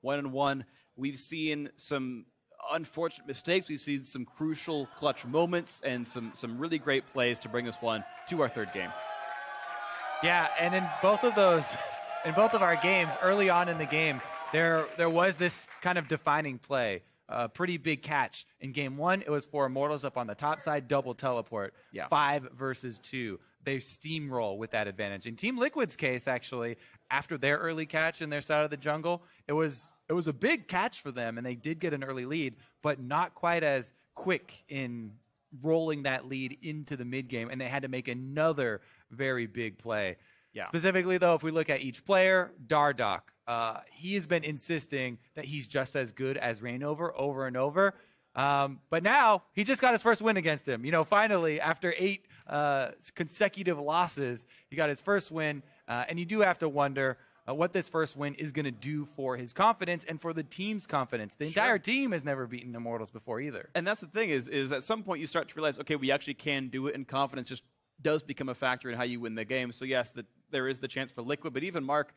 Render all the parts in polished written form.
1-1. We've seen some unfortunate mistakes. We've seen some crucial clutch moments and some really great plays to bring us one to our third game. Yeah, and in both of our games, early on in the game, there was this kind of defining play. A pretty big catch. In game one, it was for Immortals up on the top side, double teleport. Yeah. 5 versus 2. They steamroll with that advantage. In Team Liquid's case, actually, after their early catch in their side of the jungle, it was a big catch for them, and they did get an early lead, but not quite as quick in rolling that lead into the mid game, and they had to make another very big play. Yeah. Specifically, though, if we look at each player, Dardoch, he has been insisting that he's just as good as Reignover over and over. But now he just got his first win against him. You know, finally, after 8 consecutive losses, he got his first win. And you do have to wonder what this first win is going to do for his confidence and for the team's confidence. The entire team has never beaten Immortals before either. And that's the thing is at some point you start to realize, okay, we actually can do it, and confidence just does become a factor in how you win the game. So yes, there is the chance for Liquid, but even Mark,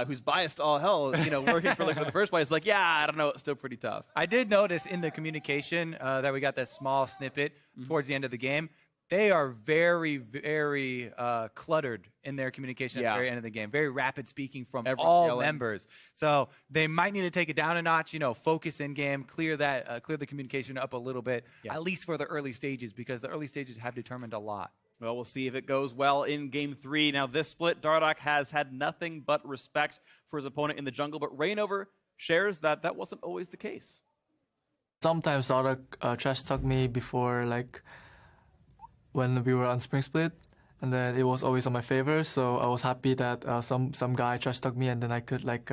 who's biased all hell, you know, working for Liquid in the first place, like, yeah, I don't know, it's still pretty tough. I did notice in the communication that we got that small snippet towards the end of the game. They are very, very cluttered in their communication at the very end of the game. Very rapid speaking from all members. So they might need to take it down a notch, you know, focus in game, clear the communication up a little bit, at least for the early stages, because the early stages have determined a lot. Well, we'll see if it goes well in Game 3. Now, this split, Dardoch has had nothing but respect for his opponent in the jungle, but Reignover shares that wasn't always the case. Sometimes Dardoch trash talked me before, like, when we were on Spring Split, and then it was always on my favor, so I was happy that some guy trash talked me, and then I could, like,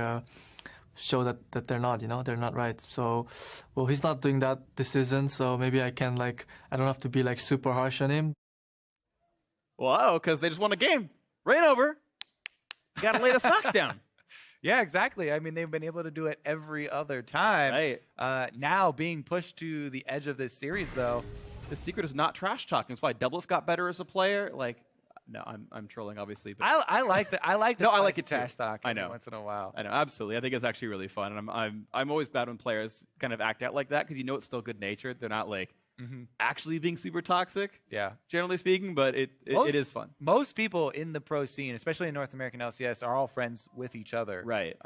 show that they're not, you know, they're not right. So, well, he's not doing that this season, so maybe I can, like, I don't have to be, like, super harsh on him. Well, because they just won a game. Reignover, you got to lay the smack down. Yeah, exactly. I mean, they've been able to do it every other time. Right. Now, being pushed to the edge of this series, though. The secret is not trash talking. That's why Doublelift got better as a player. Like, no, I'm trolling, obviously. But I like that. I like no, I like it trash too. talk. I know. Once in a while. I know, absolutely. I think it's actually really fun, and I'm always bad when players kind of act out like that because you know it's still good natured. They're not like actually being super toxic. Yeah. Generally speaking, but it is fun. Most people in the pro scene, especially in North American LCS, are all friends with each other. Right.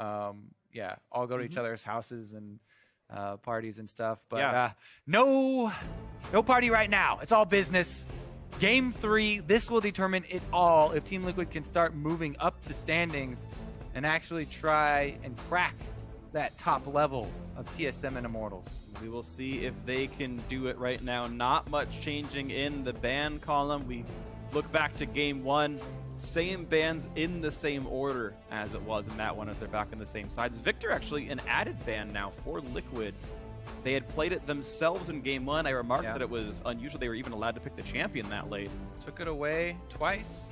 Yeah. All go to each other's houses and parties and stuff. But Yeah. no party right now. It's all business. Game 3, this will determine it all if Team Liquid can start moving up the standings and actually try and crack that top level of TSM and Immortals. We will see if they can do it right now. Not much changing in the ban column. We look back to Game 1. Same bans in the same order as it was in that one if they're back on the same sides. Victor actually an added ban now for Liquid. They had played it themselves in Game 1. I remarked that it was unusual they were even allowed to pick the champion that late. Took it away twice.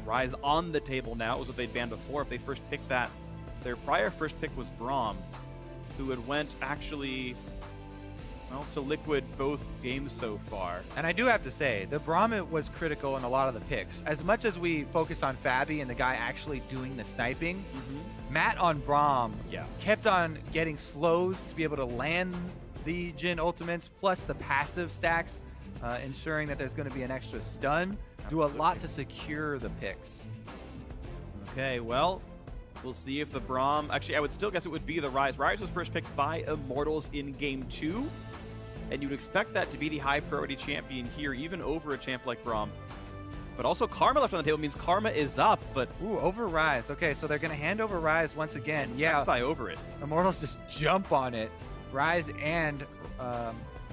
Rise on the table now. It was what they'd banned before. If they first picked that, their prior first pick was Braum, who had went actually, well, to Liquid both games so far. And I do have to say, the Braum was critical in a lot of the picks. As much as we focus on Fabi and the guy actually doing the sniping, Matt on Braum kept on getting slows to be able to land the Jhin ultimates, plus the passive stacks, ensuring that there's going to be an extra stun. Do a lot to secure the picks. Okay, well, we'll see if the Braum... Actually, I would still guess it would be the Rise. Rise was first picked by Immortals in Game 2, and you'd expect that to be the high-priority champion here, even over a champ like Braum. But also Karma left on the table means Karma is up, but... Ooh, over Rise. Okay, so they're going to hand over Rise once again. Yeah. Rek'Sai over it. Immortals just jump on it. Rise and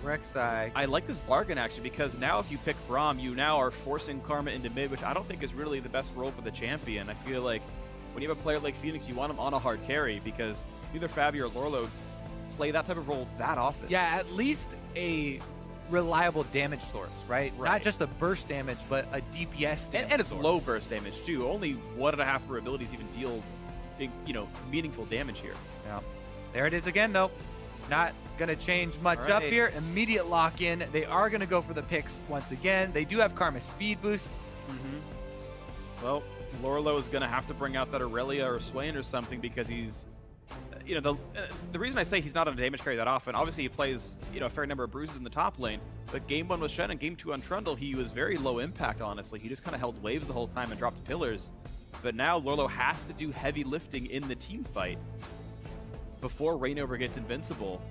Rek'Sai. I like this bargain, actually, because now if you pick Braum, you now are forcing Karma into mid, which I don't think is really the best role for the champion. I feel like when you have a player like Phoenix, you want him on a hard carry, because either Fabi or Lorlo play that type of role that often. Yeah, at least a reliable damage source, right? Not just a burst damage, but a DPS damage and it's source. low burst damage, too. Only 1.5 for abilities even deal, you know, meaningful damage here. Yeah. There it is again, though. Not going to change much up here. Immediate lock-in. They are going to go for the picks once again. They do have Karma speed boost. Well, Lorlo is going to have to bring out that Aurelia or Swain or something because he's the reason I say he's not on a damage carry that often, obviously he plays a fair number of bruises in the top lane, but game 1 was Shen and game 2 on Trundle, he was very low impact, honestly. He just kind of held waves the whole time and dropped pillars. But now Lorlo has to do heavy lifting in the team fight before Reignover gets invincible.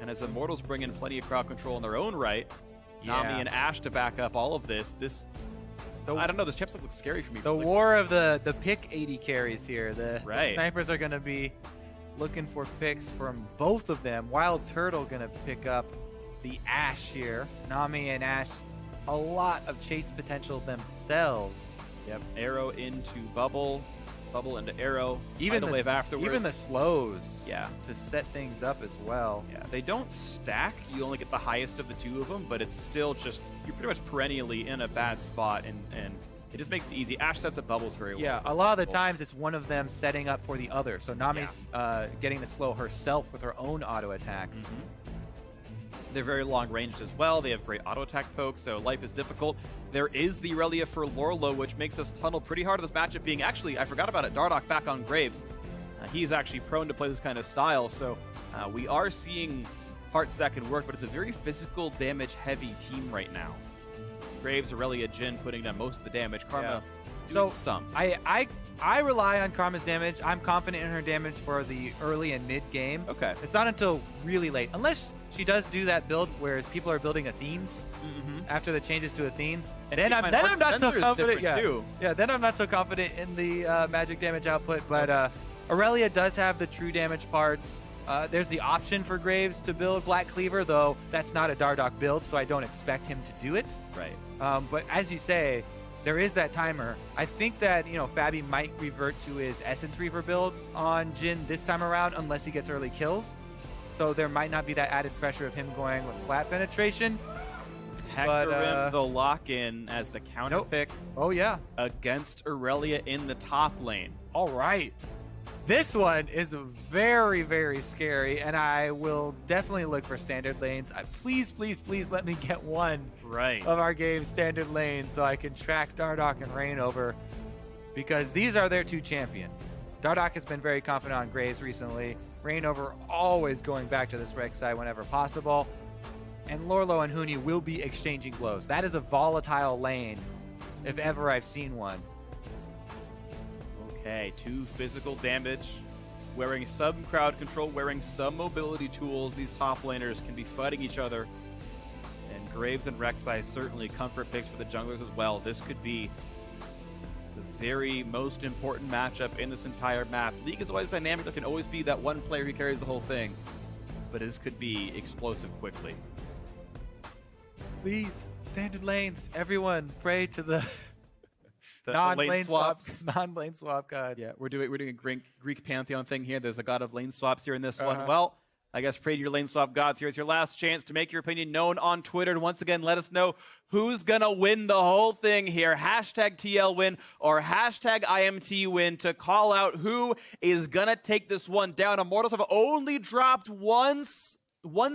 And as Immortals bring in plenty of crowd control in their own right, Nami and Ashe to back up all of this, I don't know, this champ looks scary for me. The war of the pick 80 carries here. The snipers are going to be looking for picks from both of them. Wild Turtle going to pick up the Ashe here. Nami and Ashe, a lot of chase potential themselves. Yep, arrow into bubble into arrow. Even the wave afterwards. Even the slows. Yeah, to set things up as well. Yeah, they don't stack. You only get the highest of the 2 of them, but it's still just you're pretty much perennially in a bad spot, and it just makes it easy. Ashe sets up bubbles very well. Yeah, a lot of the times it's one of them setting up for the other. So Nami's getting the slow herself with her own auto attacks. They're very long ranged as well. They have great auto attack poke, so life is difficult. There is the Irelia for Lorlo, which makes us tunnel pretty hard in this matchup being actually, I forgot about it, Dardoch back on Graves. He's actually prone to play this kind of style, so we are seeing parts that can work, but it's a very physical, damage-heavy team right now. Graves, Irelia, Jhin putting down most of the damage. Karma doing some. I rely on Karma's damage. I'm confident in her damage for the early and mid game. Okay. It's not until really late, unless she does do that build where people are building Athenes after the changes to Athenes. And then I'm not so confident. Yeah, then I'm not so confident in the magic damage output. But Irelia does have the true damage parts. There's the option for Graves to build Black Cleaver, though that's not a Dardoch build, so I don't expect him to do it. Right. But as you say, there is that timer. I think that, Fabi might revert to his Essence Reaver build on Jhin this time around unless he gets early kills. So there might not be that added pressure of him going with flat penetration. Hecarim, the lock-in as the counter pick. Oh, yeah. Against Irelia in the top lane. All right. This one is very, very scary, and I will definitely look for standard lanes. Please, please, please let me get one of our game's standard lanes so I can track Dardoch and Reignover, because these are their 2 champions. Dardoch has been very confident on Graves recently. Reignover always going back to this Rek'Sai whenever possible. And Lorlo and Huni will be exchanging blows. That is a volatile lane, if ever I've seen one. Okay, 2 physical damage. Wearing some crowd control, wearing some mobility tools, these top laners can be fighting each other. And Graves and Rek'Sai certainly comfort picks for the junglers as well. This could be the very most important matchup in this entire map. League is always dynamic. There can always be that one player who carries the whole thing. But this could be explosive quickly. Please, standard lanes. Everyone, pray to the non-lane swaps. Non-lane swap god. Yeah, we're doing a Greek pantheon thing here. There's a god of lane swaps here in this one. Well, I guess pray to your lane swap gods. Here's your last chance to make your opinion known on Twitter. And once again, let us know who's going to win the whole thing here. Hashtag TL win or hashtag IMT win to call out who is going to take this one down. Immortals have only dropped one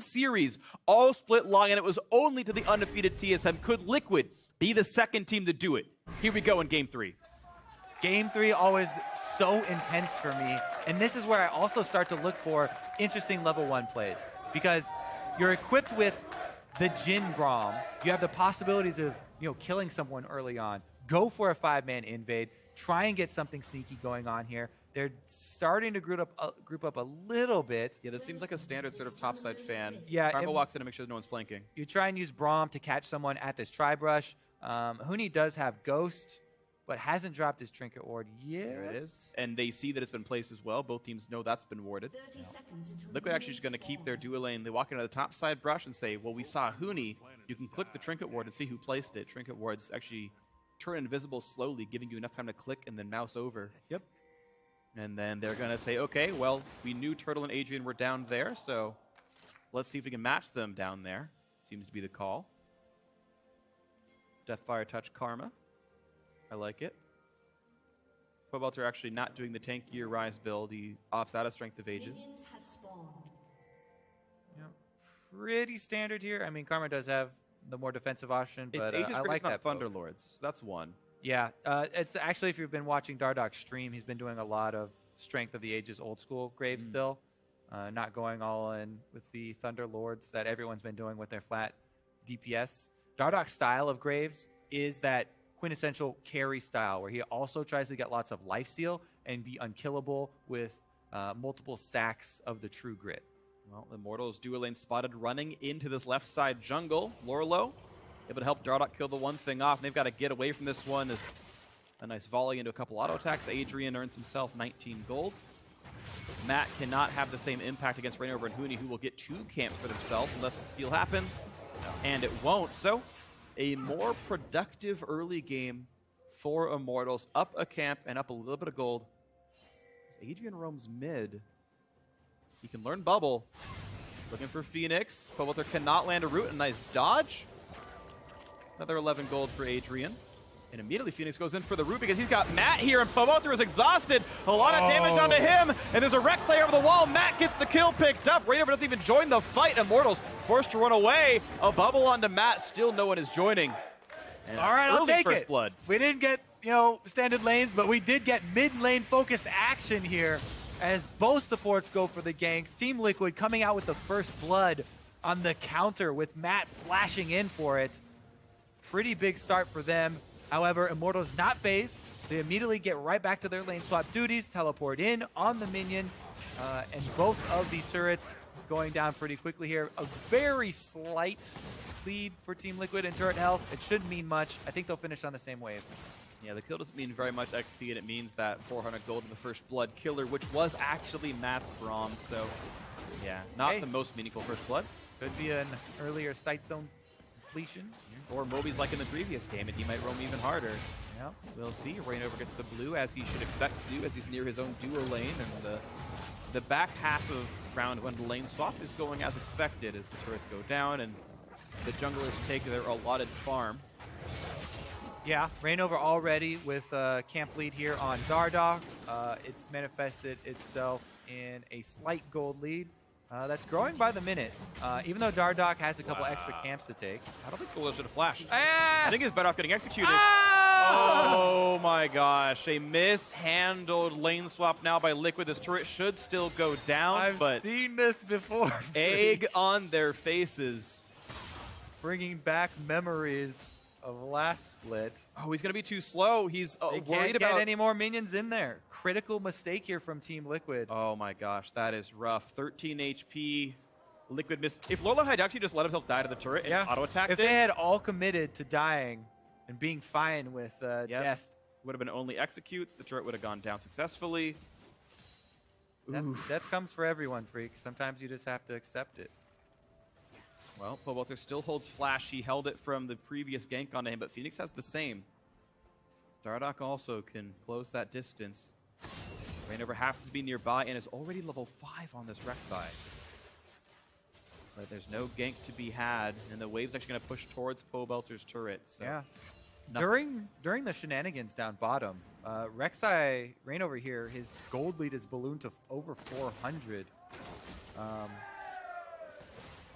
series, all split long, and it was only to the undefeated TSM. Could Liquid be the second team to do it? Here we go in Game 3. Game 3 always so intense for me, and this is where I also start to look for interesting level 1 plays, because you're equipped with the Jhin Braum. You have the possibilities of killing someone early on. Go for a 5-man invade. Try and get something sneaky going on here. They're starting to group up a little bit. Yeah, this seems like a standard sort of topside fan. Yeah, Karma walks in to make sure no one's flanking. You try and use Braum to catch someone at this tri-brush. Huni does have Ghost, but hasn't dropped his Trinket Ward yet. There it is. And they see that it's been placed as well. Both teams know that's been warded. Liquid actually is going to keep their dual lane. They walk into the top side brush and say, well, we saw Huni. You can click the Trinket Ward and see who placed it. Trinket Wards actually turn invisible slowly, giving you enough time to click and then mouse over. Yep. And then they're going to say, okay, well, we knew Turtle and Adrian were down there, so let's see if we can match them down there. Seems to be the call. Deathfire Touch Karma. I like it. Cobalt actually not doing the tankier Rise build. He opts out of Strength of Ages. Yeah, pretty standard here. I mean, Karma does have the more defensive option, but I like that. Thunderlords. So that's one. Yeah, it's actually, if you've been watching Dardoch stream, he's been doing a lot of strength of the ages old school Graves still. Not going all in with the Thunder Lords that everyone's been doing with their flat DPS. Dardok's style of Graves is that quintessential carry style where he also tries to get lots of lifesteal and be unkillable with multiple stacks of the true grit. Well, Immortals dual lane spotted running into this left side jungle. Lorlo able to help Dardok kill the one thing off. And they've got to get away from this one as a nice volley into a couple auto attacks. Adrian earns himself 19 gold. Matt cannot have the same impact against Rainover and Huni, who will get 2 camps for themselves unless the steal happens, and it won't. So a more productive early game for Immortals. Up a camp and up a little bit of gold. As Adrian roams mid. He can learn Bubble. Looking for Phoenix. Pobelter cannot land a root. A nice dodge. Another 11 gold for Adrian. And immediately Phoenix goes in for the root because he's got Matt here, and Pobelter is exhausted. A lot of damage onto him, and there's a Rek'Sai over the wall. Matt gets the kill picked up. Rainover doesn't even join the fight. Immortals forced to run away. A bubble onto Matt. Still no one is joining. And all right, I'll take first it. Blood. We didn't get, standard lanes, but we did get mid-lane focused action here as both supports go for the ganks. Team Liquid coming out with the first blood on the counter with Matt flashing in for it. Pretty big start for them. However, Immortals not phased. They immediately get right back to their lane swap duties, teleport in on the minion, and both of the turrets going down pretty quickly here. A very slight lead for Team Liquid in turret health. It shouldn't mean much. I think they'll finish on the same wave. Yeah, the kill doesn't mean very much XP, and it means that 400 gold in the first blood killer, which was actually Matt's Braum. So, yeah, not the most meaningful first blood. Could be an earlier sight zone completion. Or Moby's like in the previous game, and he might roam even harder. Yep. We'll see. Rainover gets the blue, as he should expect to do, as he's near his own duo lane, and the back half of round 1 lane swap is going as expected as the turrets go down, and the junglers take their allotted farm. Yeah, Rainover already with camp lead here on Dardok. It's manifested itself in a slight gold lead. That's growing by the minute. Even though Dardok has a couple extra camps to take. I don't think Buller should have flashed. Ah! I think he's better off getting executed. Ah! Oh my gosh. A mishandled lane swap now by Liquid. This turret should still go down, but I've seen this before. egg on their faces. Bringing back memories of last split. Oh, he's going to be too slow. He's They worried can't about get any more minions in there. Critical mistake here from Team Liquid. Oh my gosh, that is rough. 13 HP. Liquid missed. If Lolo had actually just let himself die to the turret and auto-attacked If they had all committed to dying and being fine with death, would have been only executes. The turret would have gone down successfully. death comes for everyone, Freak. Sometimes you just have to accept it. Well, Pobelter still holds Flash. He held it from the previous gank onto him, but Phoenix has the same. Dardok also can close that distance. Rainover happens to be nearby and is already level 5 on this Rek'Sai. But there's no gank to be had, and the wave's actually going to push towards Pobelter's turret. So Yeah. During the shenanigans down bottom, Rek'Sai, Rainover here, his gold lead is ballooned to over 400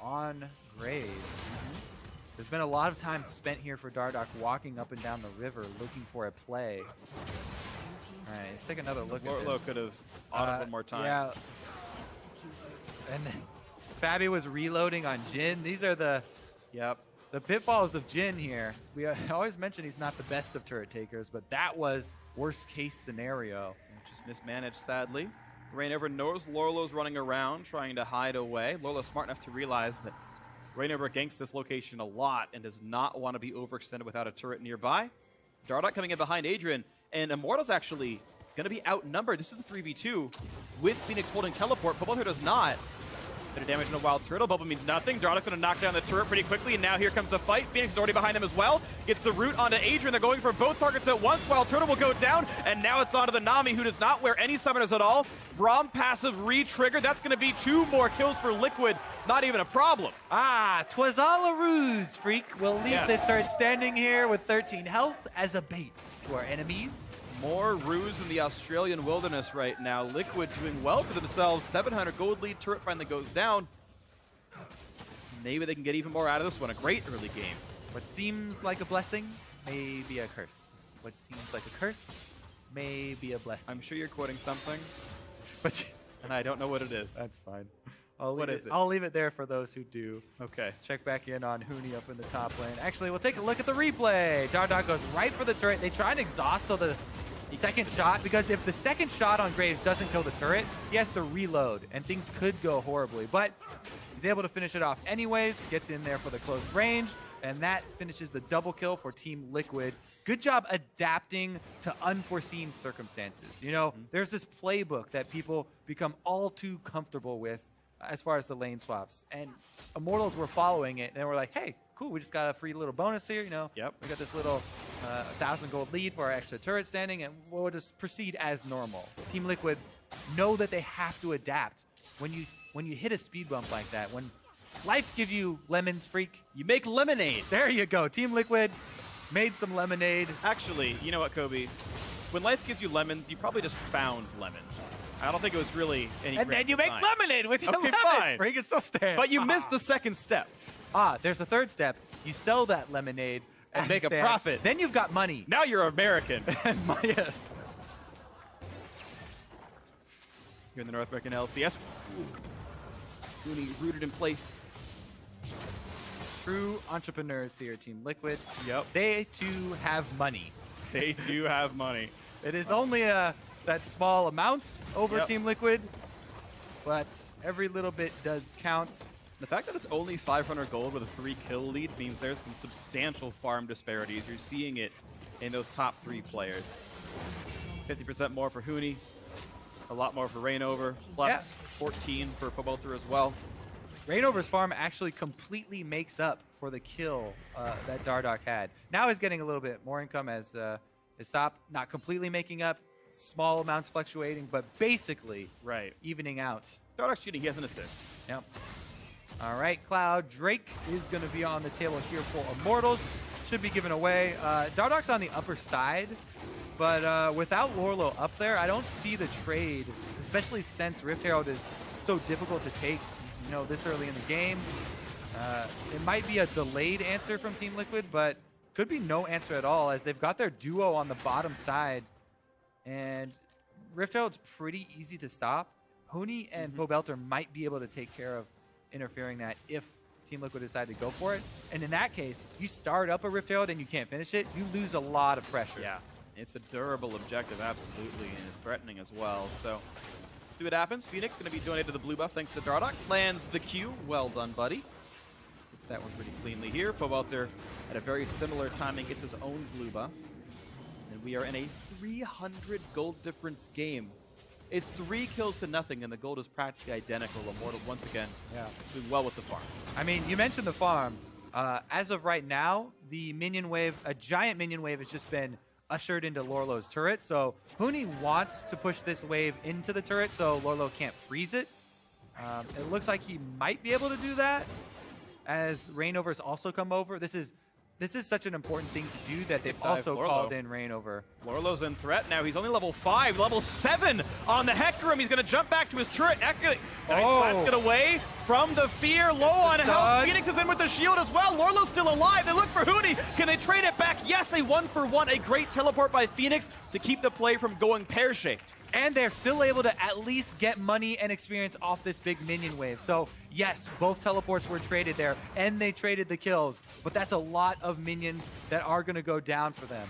on Graves. There's been a lot of time spent here for Dardok walking up and down the river looking for a play. All right, let's take another look at this. Lorlo could have auto one more time. Yeah. And then Fabi was reloading on Jhin. These are the pitfalls of Jhin here. We always mention he's not the best of turret takers, but that was worst case scenario. Just mismanaged, sadly. Rainover knows Lorlo's running around, trying to hide away. Lorlo's smart enough to realize that Rainover ganks this location a lot and does not want to be overextended without a turret nearby. Dardok coming in behind Adrian, and Immortals actually going to be outnumbered. This is the 3v2 with Phoenix holding teleport. Pobelter does not. Bit of damage in a wild turtle bubble means nothing. Dardok's going to knock down the turret pretty quickly, and now here comes the fight. Phoenix is already behind them as well. Gets the root onto Adrian. They're going for both targets at once. Wild turtle will go down, and now it's onto the Nami, who does not wear any summoners at all. Braum passive re-triggered. That's going to be 2 more kills for Liquid. Not even a problem. Twas all a ruse, Freak. We'll leave this turret standing here with 13 health as a bait to our enemies. More ruse in the Australian wilderness right now. Liquid doing well for themselves. 700 gold lead. Turret finally goes down. Maybe they can get even more out of this one. A great early game. What seems like a blessing may be a curse. What seems like a curse may be a blessing. I'm sure you're quoting something, But and I don't know what it is. that's fine. What is it? I'll leave it there for those who do. Okay. Check back in on Huni up in the top lane. Actually, we'll take a look at the replay. Dardoch goes right for the turret. They try and exhaust so the second shot, because if the second shot on Graves doesn't kill the turret, he has to reload, and things could go horribly. But he's able to finish it off anyways, gets in there for the close range, and that finishes the double kill for Team Liquid. Good job adapting to unforeseen circumstances. You know, there's this playbook that people become all too comfortable with as far as the lane swaps. And Immortals were following it, and we're like, hey, cool, we just got a free little bonus here, you know. Yep. We got this little 1,000 gold lead for our extra turret standing, and we'll just proceed as normal. Team Liquid know that they have to adapt. When you hit a speed bump like that, when life gives you lemons, freak, You make lemonade. there you go. Team Liquid made some lemonade. Actually, you know what, Kobe? When life gives you lemons, you probably just found lemons. I don't think it was really any And great then you make design. lemonade with your Okay, lemons. fine. Freak, it's still stand. But you missed the second step. There's a third step. You sell that lemonade And make a stand. profit. Then you've got money. Now you're American. Yes. Here in the North American LCS. Rooney rooted in place. True entrepreneurs here, Team Liquid. Yep. They too have money. They do have money. It is only that small amount over Yep. Team Liquid, but every little bit does count. The fact that it's only 500 gold with a 3-kill lead means there's some substantial farm disparities. You're seeing it in those top 3 players. 50% more for Huni, a lot more for Rainover, plus Yeah. 14 for Pobelter as well. Rainover's farm actually completely makes up for the kill that Dardoch had. Now he's getting a little bit more income as Isop not completely making up, small amounts fluctuating, but basically Right. evening out. Dardoch shooting, he has an assist. Yep. All right, Cloud. Drake is going to be on the table here for Immortals. Should be given away. Dardoch's on the upper side, but without Lorlo up there, I don't see the trade, especially since Rift Herald is so difficult to take, you know, this early in the game. It might be a delayed answer from Team Liquid, but could be no answer at all, as they've got their duo on the bottom side, and Rift Herald's pretty easy to stop. Huni and Pobelter might be able to take care of interfering that if Team Liquid decide to go for it. And in that case, you start up a Rift Herald and you can't finish it, you lose a lot of pressure. Yeah, it's a durable objective, absolutely, and it's threatening as well. So, see what happens. Phoenix going to be donated to the blue buff thanks to Dardoch. Lands the Q. Well done, buddy. Gets that one pretty cleanly here. Pobelter at a very similar timing gets his own blue buff. And we are in a 300 gold difference game. It's 3 kills to nothing, and the gold is practically identical. Immortals, once again, doing well with the farm. I mean, you mentioned the farm. As of right now, the minion wave, a giant minion wave, has just been ushered into Lorlo's turret. So Huni wants to push this wave into the turret so Lorlo can't freeze it. It looks like he might be able to do that as Rainover's also come over. This is such an important thing to do that they've Dive also Lorlo. called in Rainover. Lorlo's in threat now. He's only level 5, level 7 on the Hecarim. He's going to jump back to his turret. Get away from the fear. Low on health. Done. Phoenix is in with the shield as well. Lorlo's still alive. They look for Huni. Can they trade it back? Yes, a 1-for-1. A great teleport by Phoenix to keep the play from going pear-shaped. And they're still able to at least get money and experience off this big minion wave. So, yes, both teleports were traded there, and they traded the kills. But that's a lot of minions that are going to go down for them.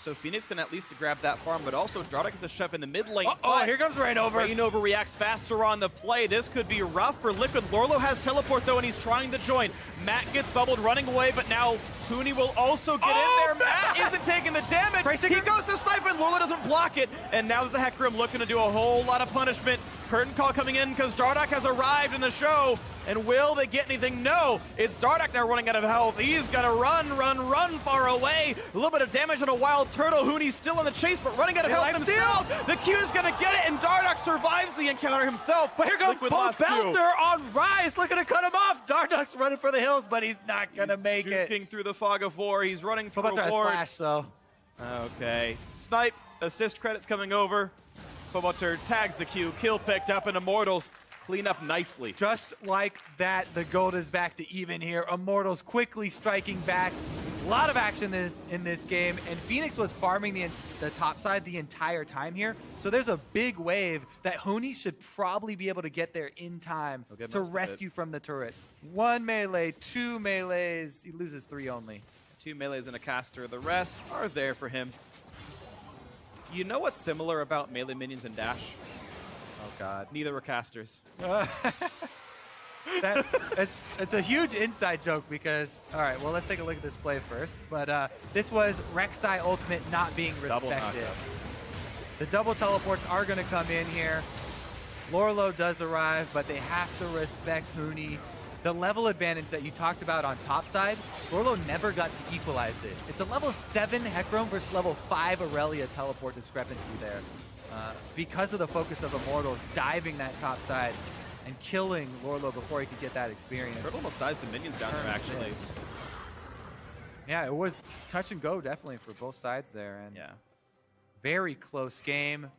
So Phoenix can at least grab that farm, but also Dardoch is a chef in the mid lane. Oh, here comes Rainover. Rainover reacts faster on the play. This could be rough for Liquid. Lorlo has teleport, though, and he's trying to join. Matt gets bubbled running away, but now Huni will also get in there. Matt isn't taking the damage. He goes to snipe, and Lorlo doesn't block it. And now there's the Hecarim looking to do a whole lot of punishment. Curtain call coming in because Dardoch has arrived in the show. And will they get anything? No. It's Dardoch now running out of health. He's got to run far away. A little bit of damage on a wild turtle. Huni's still on the chase, but running out of health himself. The Q's going to get it, and Dardoch survives the encounter himself. But here comes Liquid lost Q. Pobelter on Rise, looking to cut him off. Dardoch's running for the hills, but he's not going to make it. Juking through the fog of war. He's running for Pobelter has reward. flash, though. Okay. Snipe. Assist credits coming over. Pobelter tags the Q. Kill picked up, and Immortals clean up nicely. Just like that, the gold is back to even here. Immortals quickly striking back. A lot of action in this game, and Phoenix was farming the top side the entire time here. So there's a big wave that Huni should probably be able to get there in time to rescue from the turret. 1 melee, 2 melees. He loses 3 only. 2 melees and a caster. The rest are there for him. You know what's similar about melee minions and dash? Oh, God. Neither were casters. It's a huge inside joke because, all right, well, let's take a look at this play first. But this was Rek'Sai ultimate not being respected. The double teleports are going to come in here. Lorlo does arrive, but they have to respect Huni. The level advantage that you talked about on top side, Lorlo never got to equalize it. It's a level 7 Hecarim versus level 5 Aurelia teleport discrepancy there. Because of the focus of Immortals diving that top side and killing Lorlo before he could get that experience. It almost dies to minions down there, actually. Yeah, it was touch and go definitely for both sides there. And yeah. Very close game.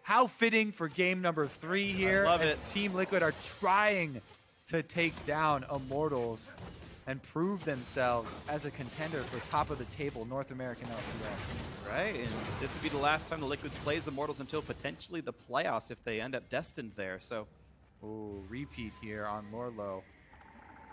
How fitting for game number 3 here. I love it. Team Liquid are trying to take down Immortals and prove themselves as a contender for top of the table North American LCS. Right, and this would be the last time the Liquid plays Immortals until potentially the playoffs if they end up destined there. So, ooh, repeat here on Lorlo.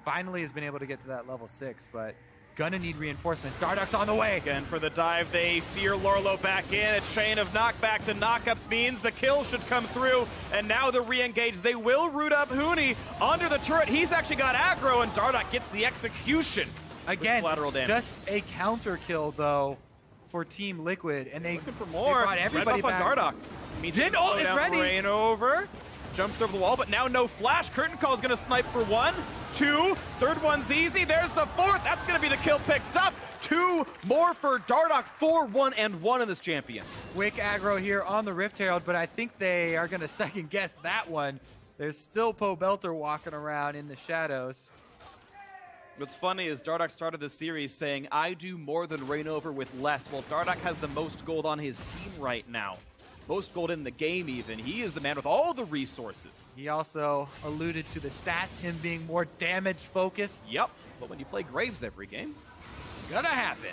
Finally has been able to get to that level 6, but gonna need reinforcements. Dardoch's on the way. Again, for the dive, they fear Lorlo back in. A chain of knockbacks and knockups means the kill should come through. And now the re-engage. They will root up Huni under the turret. He's actually got aggro, and Dardoch gets the execution. Again, collateral damage. Just a counter kill, though, for Team Liquid. And they looking for more. They brought everybody back. back. On Dardoch. Means Jin ult is ready. Rain over. Jumps over the wall, but now no flash. Curtain Call is going to snipe for 1, 2. Third one's easy. There's the 4th. That's going to be the kill picked up. 2 more for Dardoch. 4, 1, and 1 in this champion. Quick aggro here on the Rift Herald, but I think they are going to second guess that one. There's still Poe Belter walking around in the shadows. What's funny is Dardoch started the series saying, I do more than Reignover with less. Well, Dardoch has the most gold on his team right now. Most gold in the game even. He is the man with all the resources. He also alluded to the stats, him being more damage focused. Yep, but when you play Graves every game, gonna happen.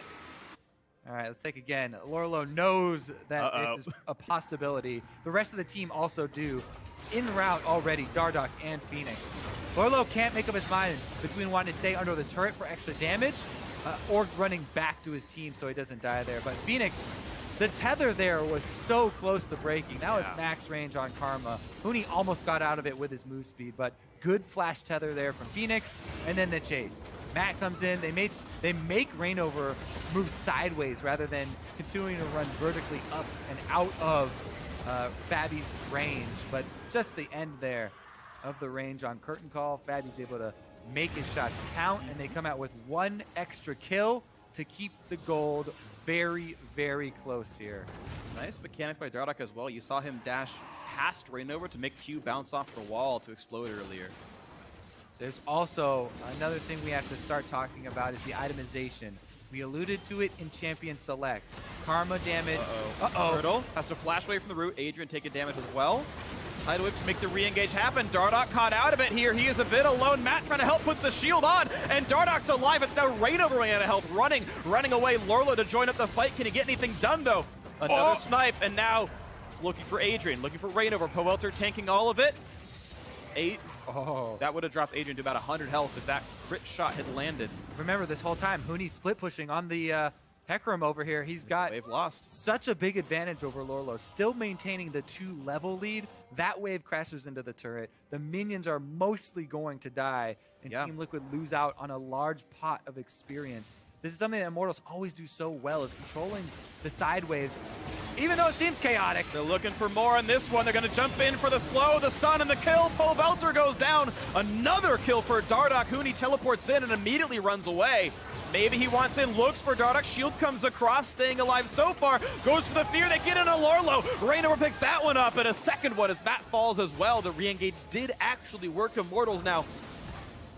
All right, let's take again. Lorlo knows that this is a possibility. The rest of the team also do. En route already, Dardoch and Phoenix. Lorlo can't make up his mind between wanting to stay under the turret for extra damage or running back to his team so he doesn't die there. But Phoenix, the tether there was so close to breaking. That was max range on Karma. Huni almost got out of it with his move speed, but good flash tether there from Phoenix, and then the chase. Matt comes in. They make Reignover move sideways rather than continuing to run vertically up and out of Fabi's range. But just the end there of the range on Curtain Call. Fabi's able to make his shots count, and they come out with 1 extra kill to keep the gold very, very close here. Nice mechanics by Dardoch as well. You saw him dash past Reignover to make Q bounce off the wall to explode earlier. There's also another thing we have to start talking about is the itemization. We alluded to it in Champion Select. Karma damage. Turtle has to flash away from the root. Adrian taking damage as well. Tidal Whip to make the re-engage happen. Dardoch caught out of it here. He is a bit alone. Matt trying to help, puts the shield on, and Dardoch's alive. It's now Reignover running out of health, running away. Lorlo to join up the fight. Can he get anything done, though? Another snipe, and now it's looking for Adrian, looking for Reignover. Poe Belter tanking all of it. That would have dropped Adrian to about 100 health if that crit shot had landed. Remember, this whole time, Huni split pushing on the Hecarim over here. He's got Wave lost. Such a big advantage over Lorlo, still maintaining the 2-level lead. That wave crashes into the turret. The minions are mostly going to die, and Team Liquid lose out on a large pot of experience. This is something that Immortals always do so well, is controlling the side waves, even though it seems chaotic. They're looking for more on this one. They're going to jump in for the slow, the stun, and the kill. Poe Belter goes down. Another kill for Dardoch. Huni teleports in and immediately runs away. Maybe he wants in, looks for Dardoch. Shield comes across, staying alive so far. Goes for the fear. They get in a Lorlo. Reignover picks that one up, and a second one as Matt falls as well. The re-engage did actually work. Immortals now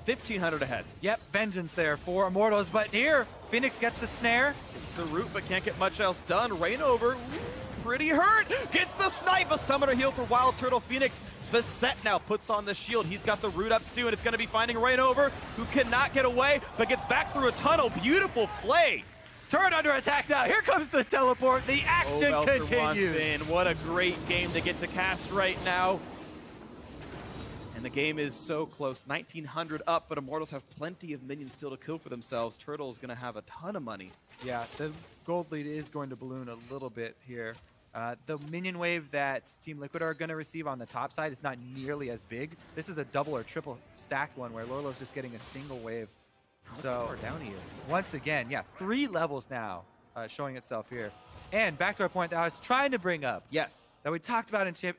1,500 ahead. Yep, vengeance there for Immortals, but here, Phoenix gets the snare. It's the root, but can't get much else done. Reignover, pretty hurt. Gets the snipe. A summoner heal for Wild Turtle. Phoenix Beset now puts on the shield. He's got the root up soon. It's going to be finding Rainover, who cannot get away, but gets back through a tunnel. Beautiful play. Turn under attack now. Here comes the teleport. The action continues. What a great game to get to cast right now. And the game is so close. 1900 up, but Immortals have plenty of minions still to kill for themselves. Turtle is going to have a ton of money. Yeah, the gold lead is going to balloon a little bit here. The minion wave that Team Liquid are going to receive on the top side is not nearly as big. This is a double or triple stacked one where Lorlo's just getting a single wave. So far down he is. Once again, yeah, 3 levels now showing itself here. And back to our point that I was trying to bring up. Yes. That we talked about in Champ.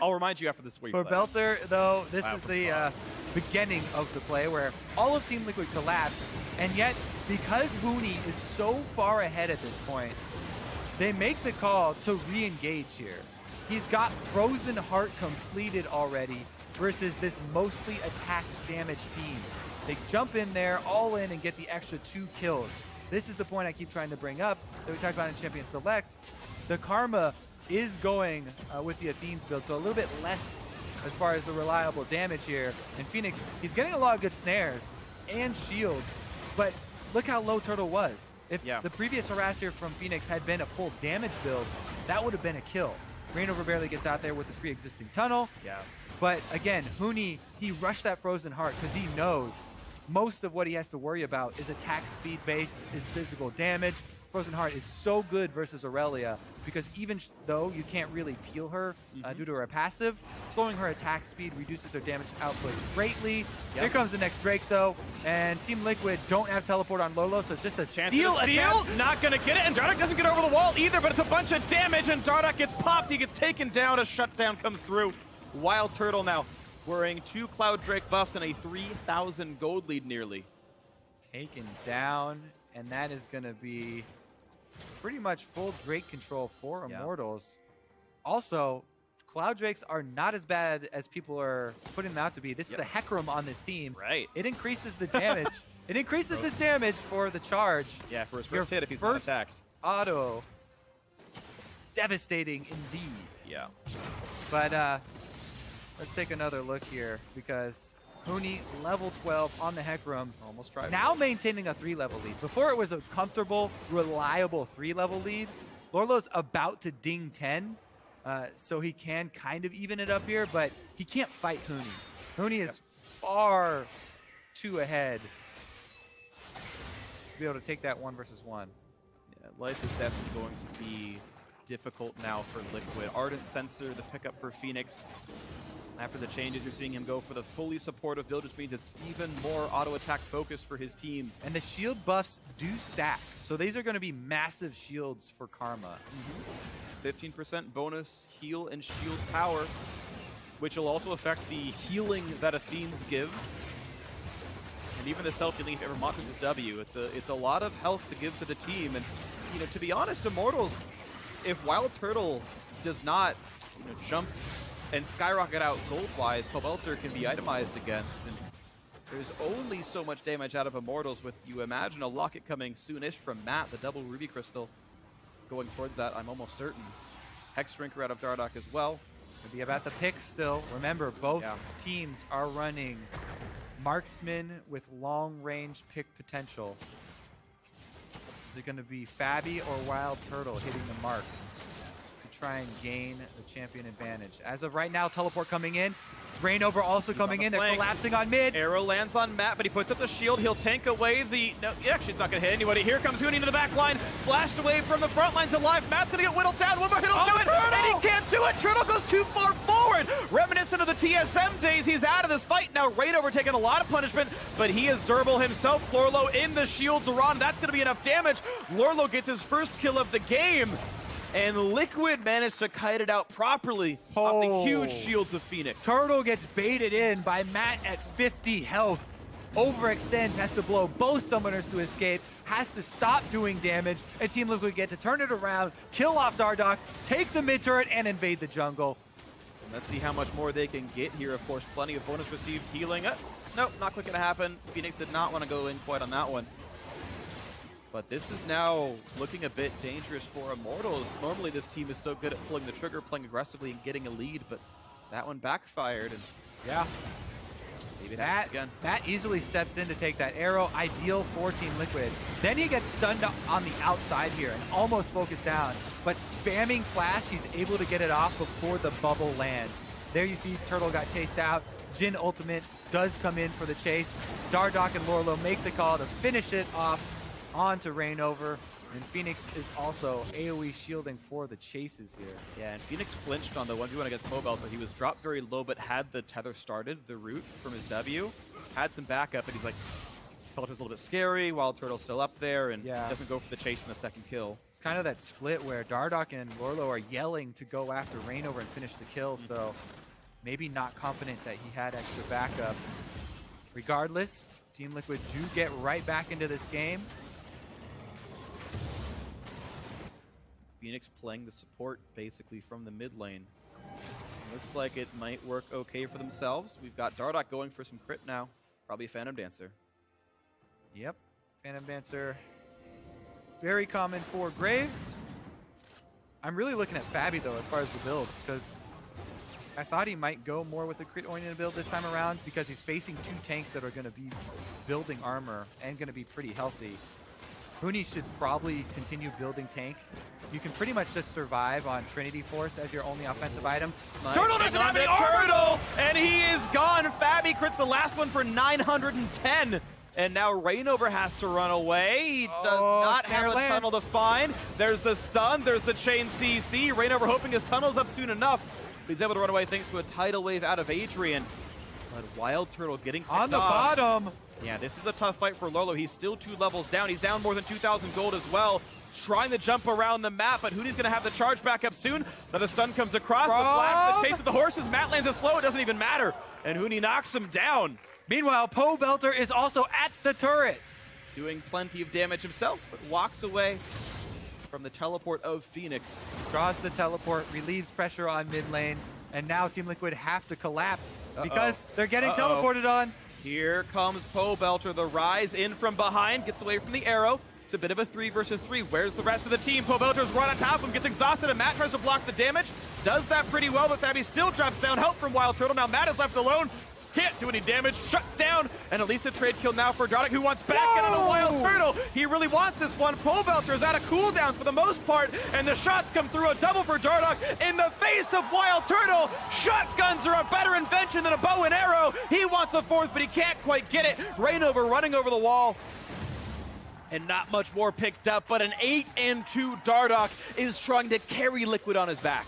I'll remind you after this week. For Belter, though, this is the beginning of the play where all of Team Liquid collapsed. And yet, because Huni is so far ahead at this point, they make the call to re-engage here. He's got Frozen Heart completed already versus this mostly attack damage team. They jump in there, all in, and get the extra 2 kills. This is the point I keep trying to bring up that we talked about in Champion Select. The Karma is going with the Athene's build, so a little bit less as far as the reliable damage here. And Phoenix, he's getting a lot of good snares and shields, but look how low Turtle was. If the previous harasser from Phoenix had been a full damage build, that would have been a kill. Rainover barely gets out there with the pre-existing tunnel. Yeah. But again, Huni, he rushed that Frozen Heart because he knows most of what he has to worry about is attack speed based, is physical damage. Frozen Heart is so good versus Aurelia because even though you can't really peel her due to her passive, slowing her attack speed reduces her damage output greatly. Here comes the next Drake though, and Team Liquid don't have teleport on Lolo, so it's just a steal. Not gonna get it, and Dardoch doesn't get over the wall either, but it's a bunch of damage, and Dardoch gets popped. He gets taken down. A shutdown comes through. Wild Turtle now wearing 2 Cloud Drake buffs and a 3,000 gold lead nearly. Taken down, and that is gonna be pretty much full Drake control for Immortals. Also, Cloud Drakes are not as bad as people are putting them out to be. This is the Hecarim on this team. Right. It increases the damage. It increases this damage for the charge. Yeah, for his first hit if he's not attacked. Auto. Devastating indeed. Yeah. But let's take another look here because Huni, level 12 on the Hecarim. Almost tried. Now maintaining a 3-level lead. Before it was a comfortable, reliable 3-level lead. Lorlo's about to ding 10, so he can kind of even it up here, but he can't fight Huni. Huni is far too ahead to be able to take that 1 versus 1. Yeah, life is definitely going to be difficult now for Liquid. Ardent Sensor, the pickup for Phoenix. After the changes, you're seeing him go for the fully supportive build, which means it's even more auto-attack focused for his team. And the shield buffs do stack, so these are going to be massive shields for Karma. 15% bonus heal and shield power, which will also affect the healing that Athene's gives. And even the self-healing if ever mockers his W. It's a lot of health to give to the team. And, you know, to be honest, Immortals, if Wild Turtle does not, jump and skyrocket out gold-wise, Pobelter can be itemized against. And there's only so much damage out of Immortals with, you imagine, a locket coming soonish from Matt, the double Ruby Crystal. Going towards that, I'm almost certain. Hex Drinker out of Dardoch as well. It'll be about the picks still. Remember, both teams are running marksman with long-range pick potential. Is it going to be Fabi or Wild Turtle hitting the mark to try and gain the champion advantage? As of right now, teleport coming in. Rainover also coming in. They're collapsing on mid. Arrow lands on Matt, but he puts up the shield. He'll tank away the... No, actually, he's not going to hit anybody. Here comes Huni into the back line. Flashed away from the front lines alive. Matt's going to get whittled down. One more hit will do it, and he can't do it. Turtle goes too far forward. Reminiscent of the TSM days, he's out of this fight. Now Rainover taking a lot of punishment, but he is durable himself. Lorlo in the shields around. That's going to be enough damage. Lorlo gets his first kill of the game. And Liquid managed to kite it out properly off the huge shields of Phoenix. Turtle gets baited in by Matt at 50 health. Overextends, has to blow both summoners to escape, has to stop doing damage, and Team Liquid get to turn it around, kill off Dardoch, take the mid turret, and invade the jungle. And let's see how much more they can get here. Of course, plenty of bonus received healing. Nope, not quite going to happen. Phoenix did not want to go in quite on that one. But this is now looking a bit dangerous for Immortals. Normally this team is so good at pulling the trigger, playing aggressively, and getting a lead, but That one backfired, and Yeah. maybe it happens again. Matt easily steps in to take that arrow, ideal for Team Liquid. Then he gets stunned on the outside here and almost focused down, but spamming flash, he's able to get it off before the bubble lands. There you see Turtle got chased out. Jhin ultimate does come in for the chase. Dardoch and Lorlo make the call to finish it off onto Reignover. And Phoenix is also AoE shielding for the chases here. Yeah, and Phoenix flinched on the 1v1 against Pobel, so he was dropped very low, but had the tether started, the root from his W, had some backup, and he's like, felt it was a little bit scary, while Turtle's still up there, and doesn't go for the chase in the second kill. It's kind of that split where Dardoch and Lorlo are yelling to go after Reignover and finish the kill, so maybe not confident that he had extra backup. Regardless, Team Liquid do get right back into this game. Phoenix playing the support basically from the mid lane. Looks like it might work okay for themselves. We've got Dardoch going for some crit now. Probably a Phantom Dancer. Yep, Phantom Dancer. Very common for Graves. I'm really looking at Fabi though as far as the builds, because I thought he might go more with the crit-oriented build this time around because he's facing two tanks that are going to be building armor and going to be pretty healthy. Huni should probably continue building tank. You can pretty much just survive on Trinity Force as your only offensive item. Turtle doesn't have any Turtle, and he is gone. Fabi crits the last one for 910. And now Reignover has to run away. He does not have a tunnel to find. There's the stun, there's the chain CC. Reignover hoping his tunnel's up soon enough. He's able to run away thanks to a tidal wave out of Adrian. But Wild Turtle getting on the bottom. Yeah, this is a tough fight for Lorlo. He's still 2 levels down. He's down more than 2,000 gold as well. Trying to jump around the map, but Huni's going to have the charge back up soon. Another stun comes across. The flash, the chase with the horses. Matt lands it slow. It doesn't even matter. And Huni knocks him down. Meanwhile, Pobelter is also at the turret. Doing plenty of damage himself, but walks away from the teleport of Phoenix. Draws the teleport, relieves pressure on mid lane, and now Team Liquid have to collapse because they're getting teleported on. Here comes Pobelter, the rise in from behind, gets away from the arrow. It's a bit of a 3 versus 3. Where's the rest of the team? Pobelter's right on top of him, gets exhausted, and Matt tries to block the damage. Does that pretty well, but Fabi still drops down. Help from Wild Turtle. Now Matt is left alone. Can't do any damage. Shut down. And at least a trade kill now for Dardoch, who wants back in on a Wild Turtle. He really wants this one. Pobelter is out of cooldowns for the most part, and the shots come through. A double for Dardoch in the face of Wild Turtle. Shotguns are a better invention than a bow and arrow. He wants a fourth, but he can't quite get it. Reignover running over the wall. And not much more picked up, but an 8-2 Dardoch is trying to carry Liquid on his back.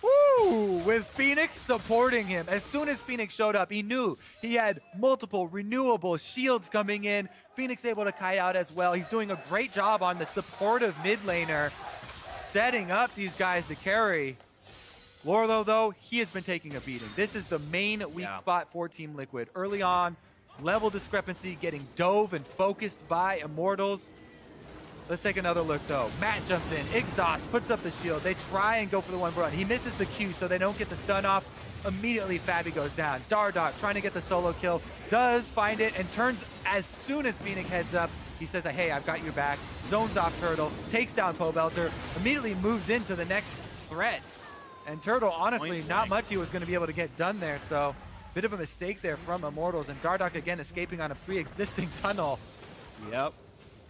Woo! With Phoenix supporting him. As soon as Phoenix showed up, he knew he had multiple renewable shields coming in. Phoenix able to kite out as well. He's doing a great job on the supportive mid laner, setting up these guys to carry. Lorlo, though, he has been taking a beating. This is the main weak spot for Team Liquid. Early on, level discrepancy, getting dove and focused by Immortals. Let's take another look, though. Matt jumps in, exhaust, puts up the shield. They try and go for the one run. He misses the Q, so they don't get the stun off. Immediately, Fabi goes down. Dardoch trying to get the solo kill, does find it, and turns as soon as Phoenix heads up. He says, hey, I've got your back. Zones off Turtle, takes down Pobelter, immediately moves into the next threat. And Turtle, honestly, not much he was going to be able to get done there, so bit of a mistake there from Immortals. And Dardoch, again, escaping on a pre-existing tunnel. Yep.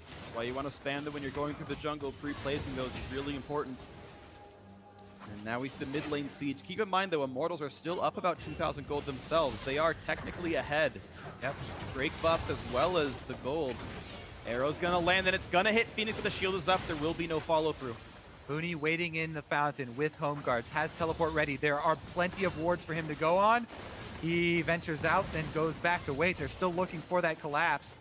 That's why you want to spam them when you're going through the jungle. Pre-placing those is really important. And now we see the mid lane siege. Keep in mind, though, Immortals are still up about 2,000 gold themselves. They are technically ahead. Yep. Drake buffs as well as the gold. Arrow's going to land, and it's going to hit Phoenix, but the shield is up. There will be no follow-through. Huni waiting in the fountain with home guards, has teleport ready. There are plenty of wards for him to go on. He ventures out, then goes back to wait. They're still looking for that collapse.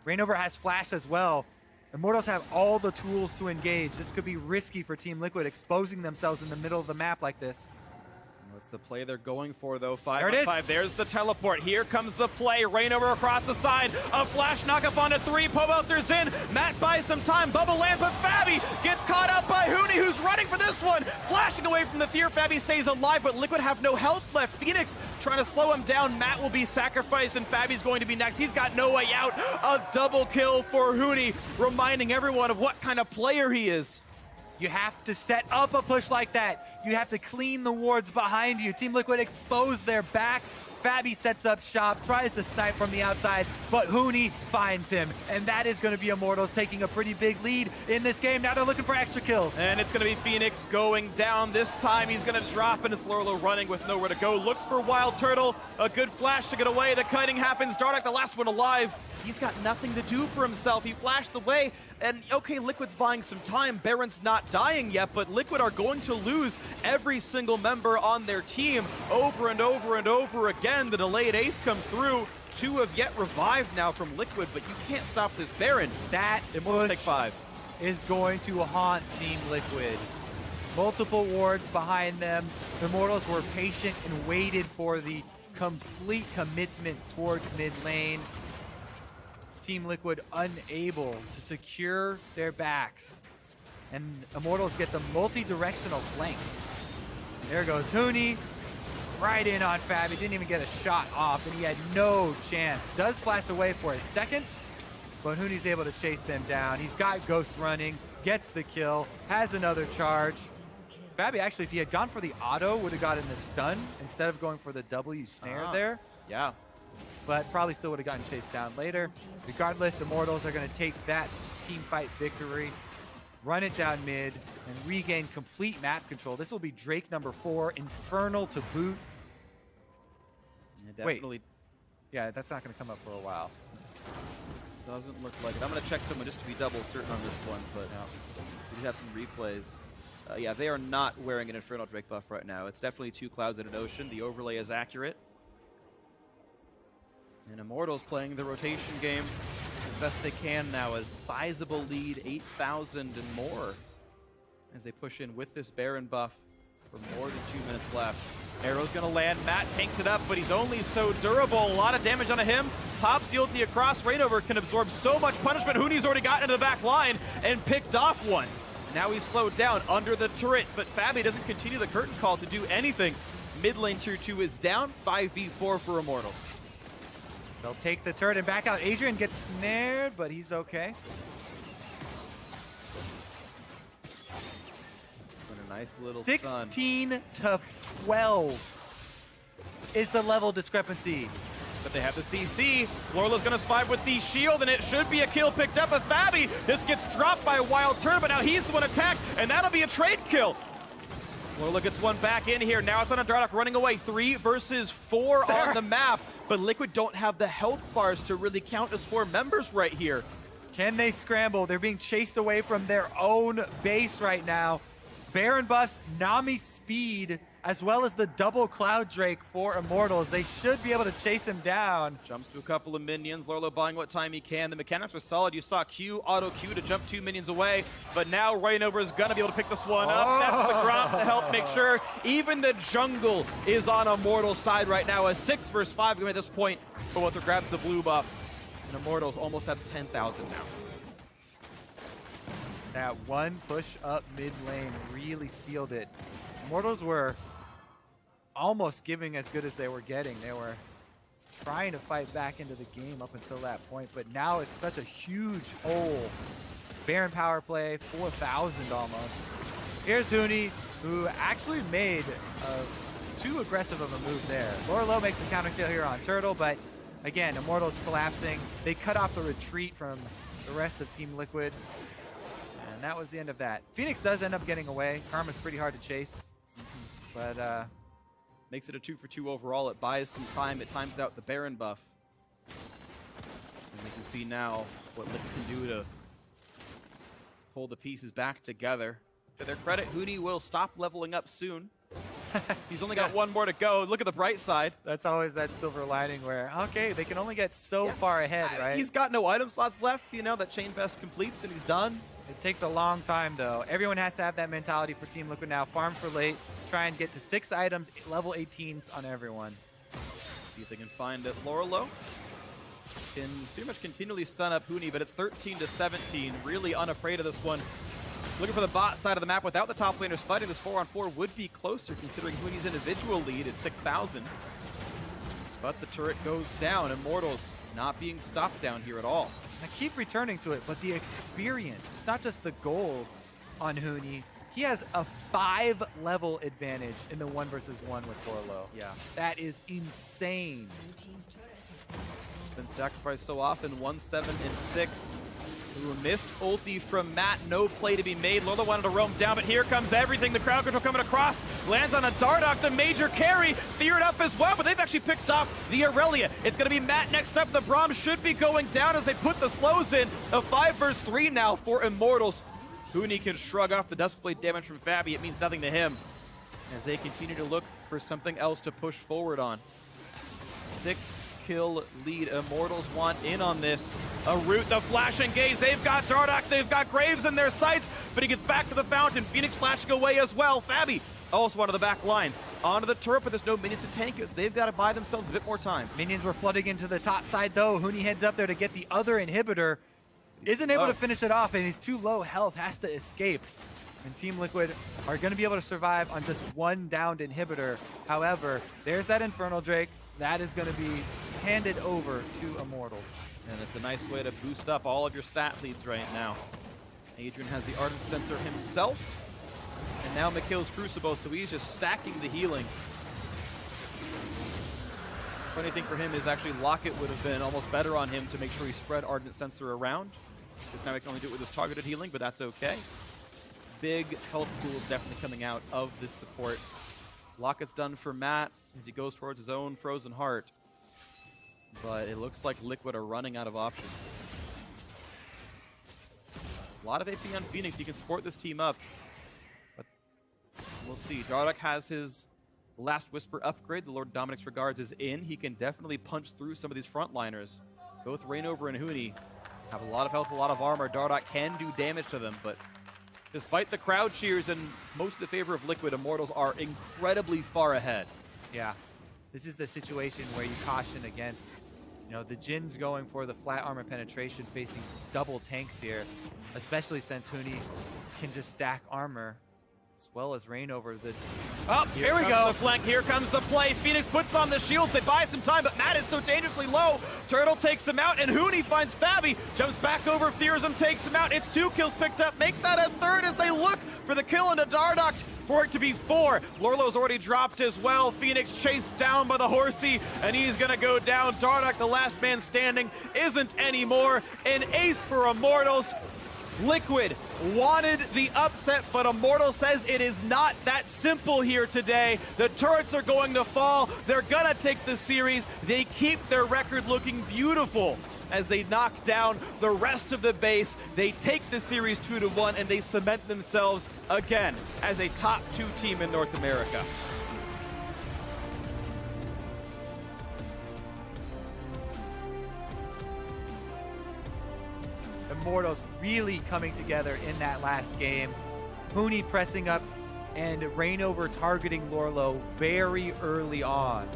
Reignover has flash as well. Immortals have all the tools to engage. This could be risky for Team Liquid, exposing themselves in the middle of the map like this. What's the play they're going for, though? 5 there it on is. 5. There's the teleport. Here comes the play. Reignover across the side. A flash knock up onto 3. Pobelter's in. Matt buys some time. Bubble lands, but Fabi gets caught up by Huni, who's running for this one. Flashing away from the fear. Fabi stays alive, but Liquid have no health left. Phoenix trying to slow him down. Matt will be sacrificed, and Fabi's going to be next. He's got no way out. A double kill for Huni, reminding everyone of what kind of player he is. You have to set up a push like that. You have to clean the wards behind you. Team Liquid exposed their back. Fabi sets up shop, tries to snipe from the outside, but Huni finds him. And that is going to be Immortals taking a pretty big lead in this game. Now they're looking for extra kills. And it's going to be Phoenix going down. This time he's going to drop, and it's Lorlo running with nowhere to go. Looks for Wild Turtle. A good flash to get away. The kiting happens. Dardak, the last one alive. He's got nothing to do for himself. He flashed away, and okay, Liquid's buying some time. Baron's not dying yet, but Liquid are going to lose every single member on their team over and over and over again. The delayed ace comes through. 2 have yet revived now from Liquid, but you can't stop this Baron. That Immortals take 5. Is going to haunt Team Liquid. Multiple wards behind them. The Immortals were patient and waited for the complete commitment towards mid lane. Team Liquid unable to secure their backs. And Immortals get the multi-directional flank. There goes Huni. Right in on Fabi. Didn't even get a shot off, and he had no chance. Does flash away for a second, but Huni's able to chase them down. He's got Ghost running, gets the kill, has another charge. Fabi, actually, if he had gone for the auto, would have gotten the stun instead of going for the W snare there. Yeah. But probably still would have gotten chased down later. Regardless, Immortals are going to take that team fight victory, run it down mid, and regain complete map control. This will be Drake number 4, Infernal to boot. Yeah, definitely. Wait. Yeah, that's not going to come up for a while. Doesn't look like it. I'm going to check someone just to be double certain on this one, but we did have some replays. Yeah, they are not wearing an Infernal Drake buff right now. It's definitely 2 clouds and an ocean. The overlay is accurate. And Immortals playing the rotation game as best they can now. A sizable lead, 8,000 and more, as they push in with this Baron buff for more than 2 minutes left. Arrow's going to land. Matt tanks it up, but he's only so durable. A lot of damage on him. Pops the ulti across. Rainover can absorb so much punishment. Huni's already gotten into the back line and picked off one. Now he's slowed down under the turret, but Fabi doesn't continue the curtain call to do anything. Mid lane tier 2 is down. 5v4 for Immortals. They'll take the turret and back out. Adrian gets snared, but he's okay. A nice little stun. 16 to 12 is the level discrepancy. But they have the CC. Lorla's going to survive with the shield, and it should be a kill picked up. But Fabi, this gets dropped by a Wild Turtle, but now he's the one attacked, and that'll be a trade kill. Lorla gets one back in here. Now it's on a Dardak running away. 3 versus 4 on the map. But Liquid don't have the health bars to really count as 4 members right here. Can they scramble? They're being chased away from their own base right now. Baron buffs, Nami speed, as well as the double Cloud Drake for Immortals. They should be able to chase him down. Jumps to a couple of minions. Lorlo buying what time he can. The mechanics were solid. You saw Q, auto Q to jump 2 minions away. But now Rainover is going to be able to pick this one up. That's the Gromp to help make sure. Even the jungle is on Immortals' side right now. A 6 versus 5 game at this point. But Walter grabs the blue buff. And Immortals almost have 10,000 now. That one push up mid lane really sealed it. Immortals were almost giving as good as they were getting. They were trying to fight back into the game up until that point, but now it's such a huge hole. Baron power play, 4,000 almost. Here's Huni, who actually made too aggressive of a move there. Lorlo makes the counter kill here on Turtle, but again, Immortals collapsing. They cut off the retreat from the rest of Team Liquid. And that was the end of that. Phoenix does end up getting away. Karma's pretty hard to chase. But makes it a 2 for 2 overall. It buys some time. It times out the Baron buff. And we can see now what Liquid can do to pull the pieces back together. To their credit, Huni will stop leveling up soon. He's only got 1 more to go. Look at the bright side. That's always that silver lining where, okay, they can only get so far ahead, right? He's got no item slots left. You know, that Chain Vest completes, then he's done. It takes a long time, though. Everyone has to have that mentality for Team Liquid now. Farm for late. Try and get to 6 items, level 18s on everyone. See if they can find it. Lorlo can pretty much continually stun up Huni, but it's 13 to 17. Really unafraid of this one. Looking for the bot side of the map without the top laners fighting. This 4-on-4 would be closer considering Huni's individual lead is 6,000. But the turret goes down. Immortals not being stopped down here at all. I keep returning to it, but the experience, it's not just the gold on Huni. He has a 5-level advantage in the 1 versus 1 with Lorlo. Yeah. That is insane. Been sacrificed so often, 1, 7, and 6. Ooh, missed ulti from Matt, no play to be made. Lorlo wanted to roam down, but here comes everything. The crowd control coming across, lands on a Dardoch, the major carry, feared up as well, but they've actually picked off the Aurelia. It's gonna be Matt next up. The Braum should be going down as they put the slows in. A 5 versus 3 now for Immortals. Huni can shrug off the Duskblade damage from Fabi. It means nothing to him as they continue to look for something else to push forward on. 6-kill lead. Immortals want in on this. A root, the flash engage. They've got Dardoch, they've got Graves in their sights, but he gets back to the fountain. Phoenix flashing away as well. Fabi also one of the back lines. Onto the turret, but there's no minions to tank it, so they've got to buy themselves a bit more time. Minions were flooding into the top side though. Huni heads up there to get the other inhibitor. Isn't able to finish it off, and he's too low health, has to escape. And Team Liquid are going to be able to survive on just one downed inhibitor. However, there's that Infernal Drake. That is going to be handed over to Immortals. And it's a nice way to boost up all of your stat leads right now. Adrian has the Ardent Sensor himself, and now Mikhail's Crucible, so he's just stacking the healing. Funny thing for him is actually Locket would have been almost better on him to make sure he spread Ardent Sensor around. Because now he can only do it with his targeted healing, but that's okay. Big health pool definitely coming out of this support. Locket's done for Matt as he goes towards his own Frozen Heart. But it looks like Liquid are running out of options. A lot of AP on Phoenix. He can support this team up. But we'll see. Dardoch has his Last Whisper upgrade. The Lord Dominic's Regards is in. He can definitely punch through some of these frontliners. Both Reignover and Huni have a lot of health, a lot of armor. Dardoch can do damage to them, but despite the crowd cheers and most of the favor of Liquid, Immortals are incredibly far ahead. Yeah, this is the situation where you caution against, the Jin's going for the flat armor penetration, facing double tanks here, especially since Huni can just stack armor as well as Reignover. Here we go. The flank. Here comes the play. Phoenix puts on the shields. They buy some time, but Matt is so dangerously low. Turtle takes him out, and Huni finds Fabi. Jumps back over, fears him, takes him out. It's 2 kills picked up. Make that a 3rd as they look for the kill into Dardoch. For it to be 4. Lorlo's already dropped as well. Phoenix chased down by the Horsey, and he's gonna go down. Dardoch, the last man standing, isn't anymore. An ace for Immortals. Liquid wanted the upset, but Immortal says it is not that simple here today. The turrets are going to fall. They're gonna take the series. They keep their record looking beautiful as they knock down the rest of the base. They take the series 2-1, and they cement themselves again as a top 2 team in North America. Immortals really coming together in that last game. Huni pressing up and Reignover targeting Lorlo very early on.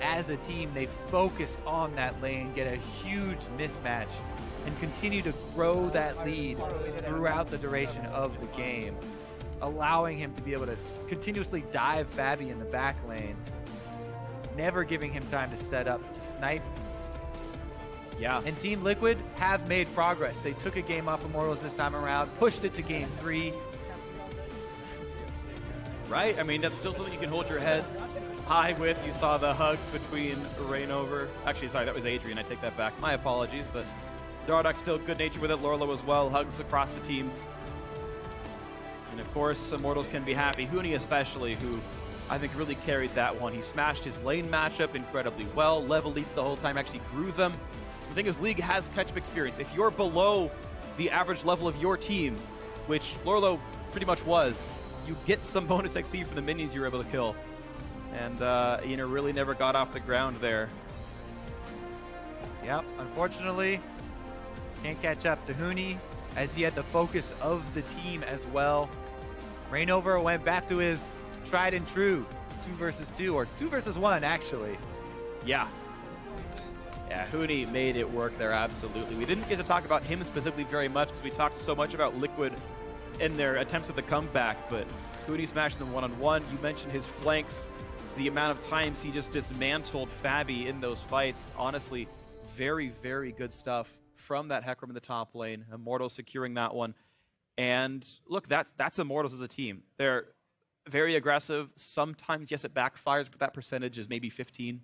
As a team, they focus on that lane, get a huge mismatch, and continue to grow that lead throughout the duration of the game, allowing him to be able to continuously dive Fabi in the back lane, never giving him time to set up to snipe. Yeah. And Team Liquid have made progress. They took a game off Immortals this time around, pushed it to game 3. Right? I mean, that's still something you can hold your head high with. You saw the hug between Reignover. Actually, sorry, that was Adrian. I take that back. My apologies, but Dardoch still good natured with it. Lorlo as well. Hugs across the teams. And of course, Immortals can be happy. Huni especially, who I think really carried that one. He smashed his lane matchup incredibly well. Level leads the whole time, actually grew them. The thing is, League has catch-up experience. If you're below the average level of your team, which Lorlo pretty much was, you get some bonus XP from the minions you were able to kill. And, really never got off the ground there. Yep, unfortunately, can't catch up to Huni, as he had the focus of the team as well. Reignover went back to his tried and true 2 versus 2, or 2 versus 1, actually. Yeah. Yeah, Huni made it work there, absolutely. We didn't get to talk about him specifically very much because we talked so much about Liquid in their attempts at the comeback, but Huni smashed them one-on-one. You mentioned his flanks, the amount of times he just dismantled Fabi in those fights. Honestly, very, very good stuff from that Hecarim in the top lane. Immortals securing that one. And look, that's Immortals as a team. They're very aggressive. Sometimes, yes, it backfires, but that percentage is maybe 15.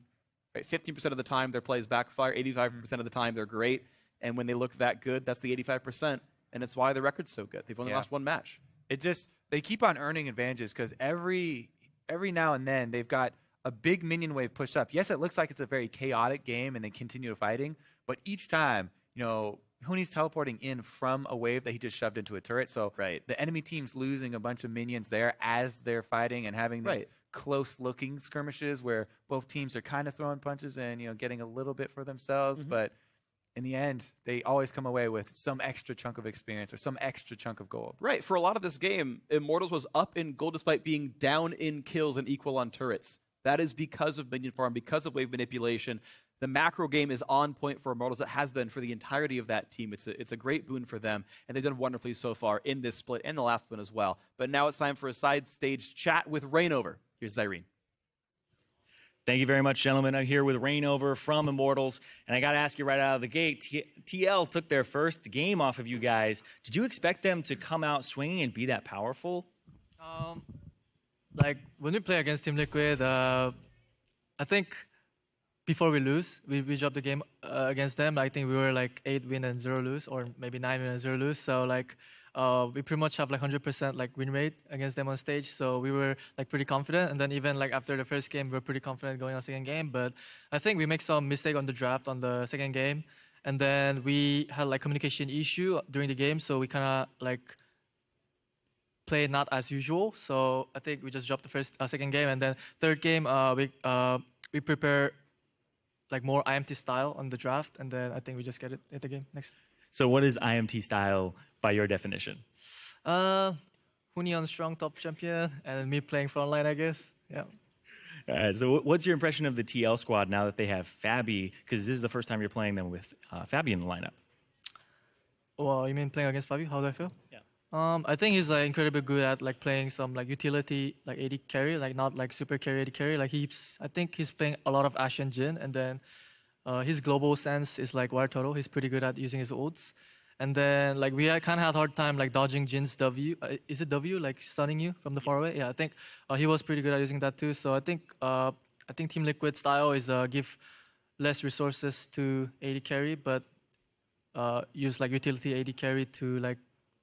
Right? 15% of the time their plays backfire. 85% of the time they're great. And when they look that good, that's the 85%. And it's why the record's so good. They've only lost one match. They keep on earning advantages because every now and then they've got a big minion wave pushed up. Yes, it looks like it's a very chaotic game and they continue fighting, but each time, Huni's teleporting in from a wave that he just shoved into a turret. So the enemy team's losing a bunch of minions there as they're fighting and having these close-looking skirmishes where both teams are kind of throwing punches and getting a little bit for themselves. But in the end, they always come away with some extra chunk of experience or some extra chunk of gold. Right. For a lot of this game, Immortals was up in gold despite being down in kills and equal on turrets. That is because of minion farm, because of wave manipulation. The macro game is on point for Immortals. It has been for the entirety of that team. It's a great boon for them, and they've done wonderfully so far in this split and the last one as well. But now it's time for a side stage chat with Rainover. Here's Zyrene. Thank you very much, gentlemen. I'm here with Rainover from Immortals, and I got to ask you right out of the gate, TL took their first game off of you guys. Did you expect them to come out swinging and be that powerful? Like, when we play against Team Liquid, I think before we lose, we dropped the game against them. I think we were like 8 win and 0 lose, or maybe 9 win and 0 lose. So like we pretty much have like 100% like win rate against them on stage. So we were like pretty confident. And then even like after the first game, we were pretty confident going on second game. But I think we make some mistake on the draft on the second game, and then we had like communication issue during the game. So we kind of like play not as usual. So I think we just dropped the second game, and then third game we prepare like more IMT style on the draft, and then I think we just get it at the game next. So what is IMT style by your definition? Huni on strong top champion, and me playing frontline, I guess. Yeah. All right, so what's your impression of the TL squad now that they have Fabi? Because this is the first time you're playing them with Fabi in the lineup. Well, you mean playing against Fabi? How do I feel? Yeah. I think he's like incredibly good at like playing some like utility like AD carry, like not like super carry AD carry. Like I think he's playing a lot of Ashe and Jhin, and then his global sense is like Wire Turtle. He's pretty good at using his ults. And then like we kind of had a hard time like dodging Jin's W. Is it W like stunning you from the far away? Yeah, I think he was pretty good at using that too. So I think Team Liquid style is give less resources to AD carry, but use like utility AD carry to like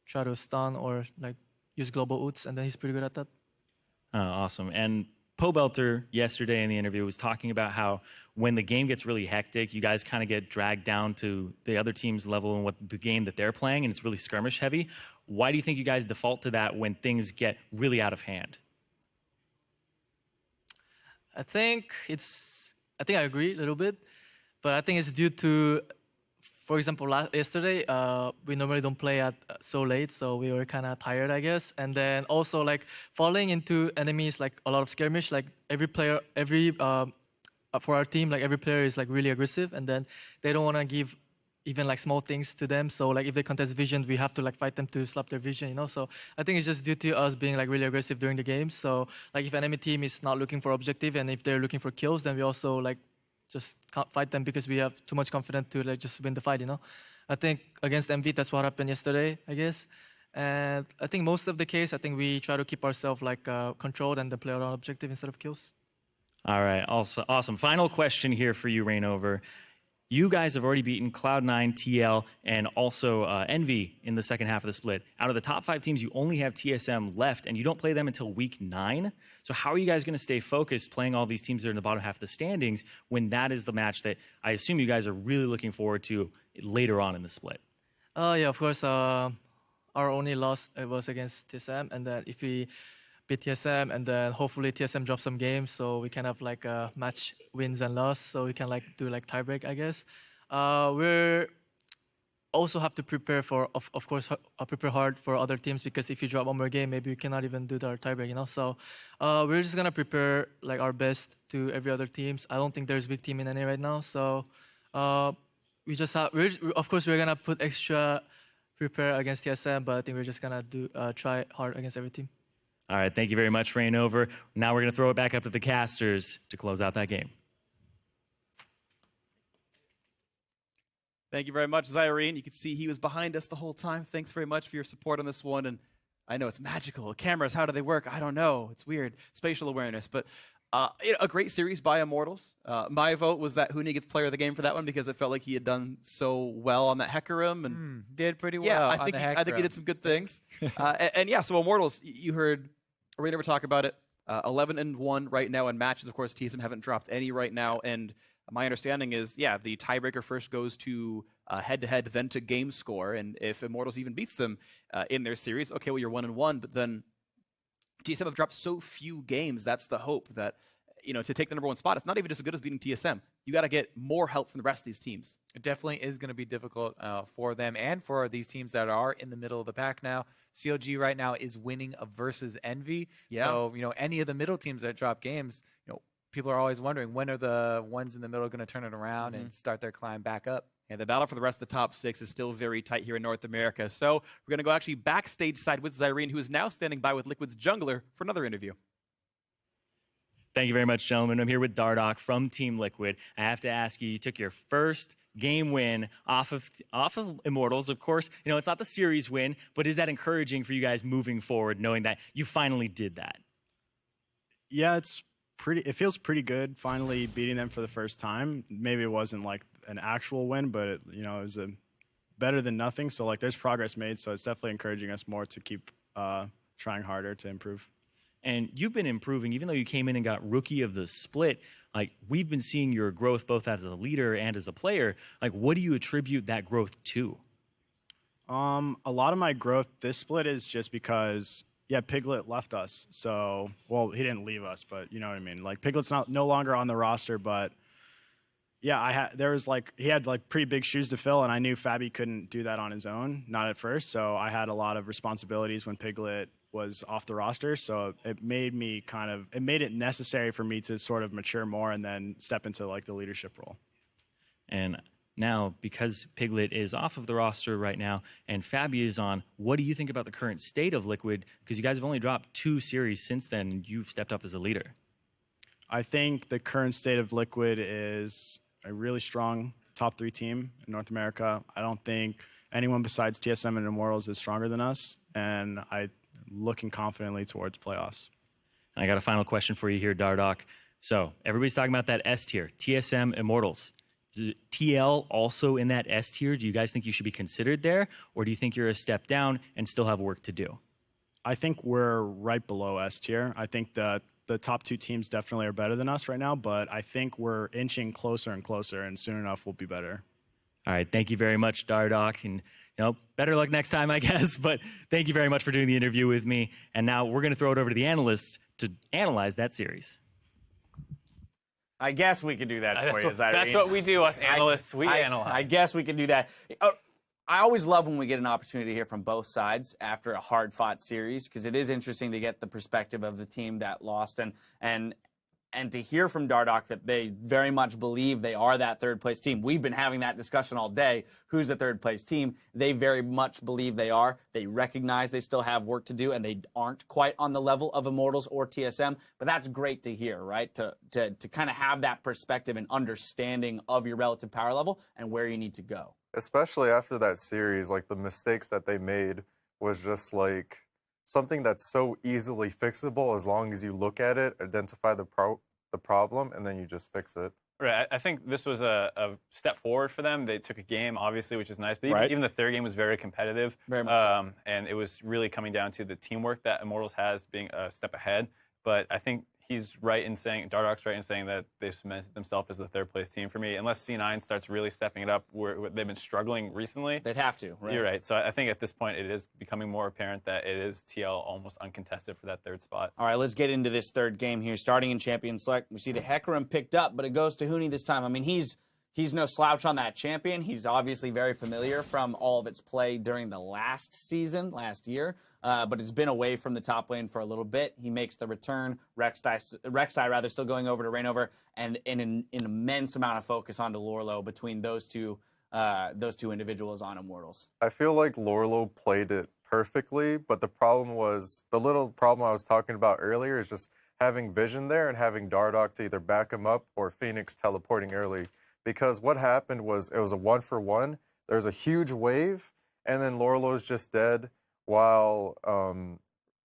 try to stun or like use global ults, and then he's pretty good at that. Awesome. And Pobelter yesterday in the interview was talking about how when the game gets really hectic, you guys kind of get dragged down to the other team's level and what the game that they're playing, and it's really skirmish heavy. Why do you think you guys default to that when things get really out of hand? I think I agree a little bit, but I think it's due to, for example, yesterday, we normally don't play at so late, so we were kind of tired, I guess. And then also like falling into enemies, like a lot of skirmish, like for our team, like every player is like really aggressive, and then they don't want to give even like small things to them. So like if they contest vision, we have to like fight them to slap their vision, So I think it's just due to us being like really aggressive during the game. So like if enemy team is not looking for objective and if they're looking for kills, then we also like just can't fight them because we have too much confidence to like just win the fight, I think against MV, that's what happened yesterday, I guess. And I think most of the case, I think we try to keep ourselves like controlled and then play around objective instead of kills. All right, also awesome. Final question here for you, Rainover. You guys have already beaten Cloud9, TL, and also Envy in the second half of the split. Out of the top 5 teams, you only have TSM left, and you don't play them until week 9. So how are you guys going to stay focused playing all these teams that are in the bottom half of the standings when that is the match that I assume you guys are really looking forward to later on in the split? Yeah, of course. Our only loss was against TSM, and then if we beat TSM, and then hopefully TSM drops some games, so we can have like a match wins and loss, so we can like do like tiebreak, I guess. We're also have to prepare for, of course, prepare hard for other teams, because if you drop one more game, maybe we cannot even do our tiebreak, So we're just gonna prepare like our best to every other teams. I don't think there's big team in NA right now, so we just have. Of course, we're gonna put extra prepare against TSM, but I think we're just gonna try hard against every team. All right, thank you very much, Rainover. Now we're going to throw it back up to the casters to close out that game. Thank you very much, Zyrene. You can see he was behind us the whole time. Thanks very much for your support on this one. And I know it's magical. Cameras, how do they work? I don't know. It's weird. Spatial awareness. But a great series by Immortals. My vote was that Huni gets player of the game for that one because it felt like he had done so well on that Hecarim. And Did pretty well. yeah, on I the think he did some good things. and yeah, so Immortals, you heard Rainover talk about it. 11-1 right now in matches. Of course, TSM haven't dropped any right now. And my understanding is, yeah, the tiebreaker first goes to head-to-head, then to game score. And if Immortals even beats them in their series, okay, well, you're 1-1. But then TSM have dropped so few games. That's the hope that, to take the #1 spot, it's not even just as good as beating TSM. You got to get more help from the rest of these teams. It definitely is going to be difficult for them and for these teams that are in the middle of the pack now. CLG right now is winning versus Envy. Yeah. So, any of the middle teams that drop games, people are always wondering when are the ones in the middle going to turn it around and start their climb back up. And the battle for the rest of the top 6 is still very tight here in North America. So we're going to go actually backstage side with Zyrene, who is now standing by with Liquid's jungler for another interview. Thank you very much, gentlemen. I'm here with Dardoch from Team Liquid. I have to ask you, you took your first game win off of Immortals. Of course, it's not the series win, but is that encouraging for you guys moving forward, knowing that you finally did that? Yeah, it feels pretty good finally beating them for the first time. Maybe it wasn't like an actual win, but it was better than nothing. So there's progress made. So it's definitely encouraging us more to keep trying harder to improve. And you've been improving, even though you came in and got Rookie of the Split. We've been seeing your growth both as a leader and as a player. What do you attribute that growth to? A lot of my growth this split is just because, Piglet left us. So, well, he didn't leave us, but you know what I mean. Piglet's no longer on the roster, but yeah, he had pretty big shoes to fill, and I knew Fabi couldn't do that on his own, not at first. So I had a lot of responsibilities when Piglet was off the roster. So it made it necessary for me to sort of mature more and then step into the leadership role. And now, because Piglet is off of the roster right now and Fabi is on, what do you think about the current state of Liquid? Because you guys have only dropped 2 series since then, and you've stepped up as a leader. I think the current state of Liquid is a really strong top 3 team in North America. I don't think anyone besides TSM and Immortals is stronger than us, and I'm looking confidently towards playoffs. And I got a final question for you here, Dardoch. So everybody's talking about that S tier, TSM Immortals. Is TL also in that S tier? Do you guys think you should be considered there, or do you think you're a step down and still have work to do? I think we're right below S tier. I think that the top 2 teams definitely are better than us right now, but I think we're inching closer and closer, and soon enough we'll be better. All right, thank you very much, Dardoch, and better luck next time, I guess. But thank you very much for doing the interview with me. And now we're going to throw it over to the analysts to analyze that series. I guess we could do that for you, Zyrene. That's what we do, us analysts. We analyze. I guess we could do that. I always love when we get an opportunity to hear from both sides after a hard-fought series, because it is interesting to get the perspective of the team that lost and to hear from Dardoch that they very much believe they are that third-place team. We've been having that discussion all day. Who's the third-place team? They very much believe they are. They recognize they still have work to do, and they aren't quite on the level of Immortals or TSM. But that's great to hear, right? To kind of have that perspective and understanding of your relative power level and where you need to go. Especially after that series, the mistakes that they made was just something that's so easily fixable as long as you look at it, identify the problem, and then you just fix it. Right. I think this was a step forward for them. They took a game, obviously, which is nice. But even the third game was very competitive. Very much so. And it was really coming down to the teamwork that Immortals has being a step ahead. But I think he's right in saying, Dardoch's right in saying that they've cemented themselves as the third-place team for me. Unless C9 starts really stepping it up, where they've been struggling recently. They'd have to, right? You're right. So I think at this point it is becoming more apparent that it is TL almost uncontested for that third spot. All right, let's get into this third game here. Starting in Champion Select, we see the Hecarim picked up, but it goes to Huni this time. I mean, he's no slouch on that champion. He's obviously very familiar from all of its play during the last year. But it's been away from the top lane for a little bit. He makes the return. Rek'Sai still going over to Rainover, and an immense amount of focus onto Lorlo between those two individuals on Immortals. I feel like Lorlo played it perfectly, but the little problem I was talking about earlier is just having vision there and having Dardoch to either back him up or Phoenix teleporting early. because what happened was it was a 1-for-1. There's a huge wave, and then Lorlo's just dead while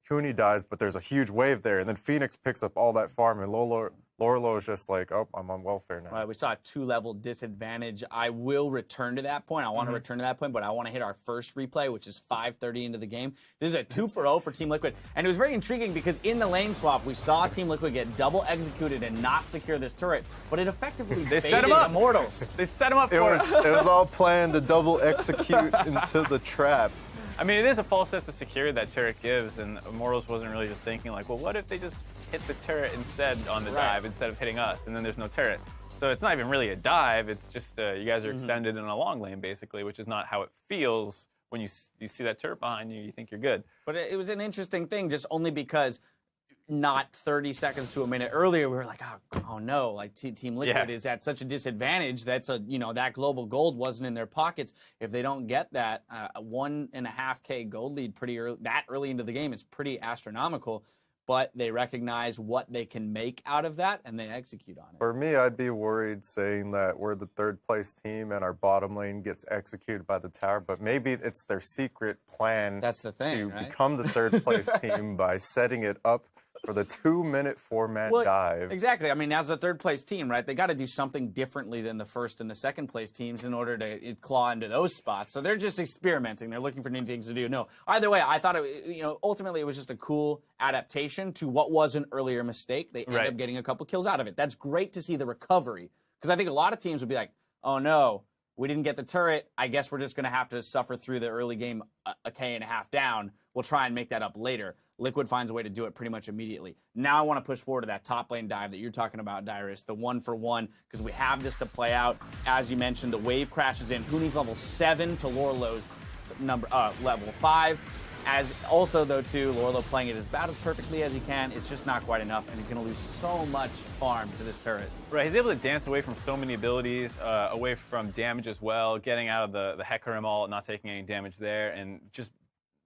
Huni dies, but there's a huge wave there, and then Phoenix picks up all that farm, and Lorlo is just like, oh, I'm on welfare now. Right, we saw a 2-level disadvantage. I will return to that point. I want to return to that point, but I want to hit our first replay, which is 5:30 into the game. This is a 2-for-0 for Team Liquid, and it was very intriguing because in the lane swap, we saw Team Liquid get double executed and not secure this turret, but it effectively They set him up. Immortals. They set him up for us. It was all planned to double execute into the trap. I mean, it is a false sense of security that turret gives, and Immortals wasn't really just thinking like, well, what if they just hit the turret instead on the dive instead of hitting us, and then there's no turret. So it's not even really a dive. It's just you guys are extended in a long lane, basically, which is not how it feels when you see that turret behind you. You think you're good. But it was an interesting thing, just only because not 30 seconds to a minute earlier, we were like, oh no, like Team Liquid is at such a disadvantage. That's that global gold wasn't in their pockets. If they don't get that 1.5K gold lead pretty early, that early into the game is pretty astronomical. But they recognize what they can make out of that, and they execute on it. For me, I'd be worried saying that we're the third-place team and our bottom lane gets executed by the tower, but maybe it's their secret plan That's the thing, to right? become the third-place team by setting it up for the 2-minute 4-man dive. Exactly. I mean, as a third-place team, right, they got to do something differently than the first and the second-place teams in order to claw into those spots. So they're just experimenting. They're looking for new things to do. No, either way, I thought ultimately it was just a cool adaptation to what was an earlier mistake. They end up getting a couple kills out of it. That's great to see the recovery, because I think a lot of teams would be like, oh no, we didn't get the turret. I guess we're just going to have to suffer through the early game a K and a half down. We'll try and make that up later. Liquid finds a way to do it pretty much immediately. Now I want to push forward to that top lane dive that you're talking about, Dyrus, the 1-for-1, because we have this to play out. As you mentioned, the wave crashes in. Huni's level 7 to Lorlo's level 5. As also, though, too, Lorlo playing it about as perfectly as he can. It's just not quite enough, and he's going to lose so much farm to this turret. Right, he's able to dance away from so many abilities, away from damage as well, getting out of the Hecarim ult, not taking any damage there, and just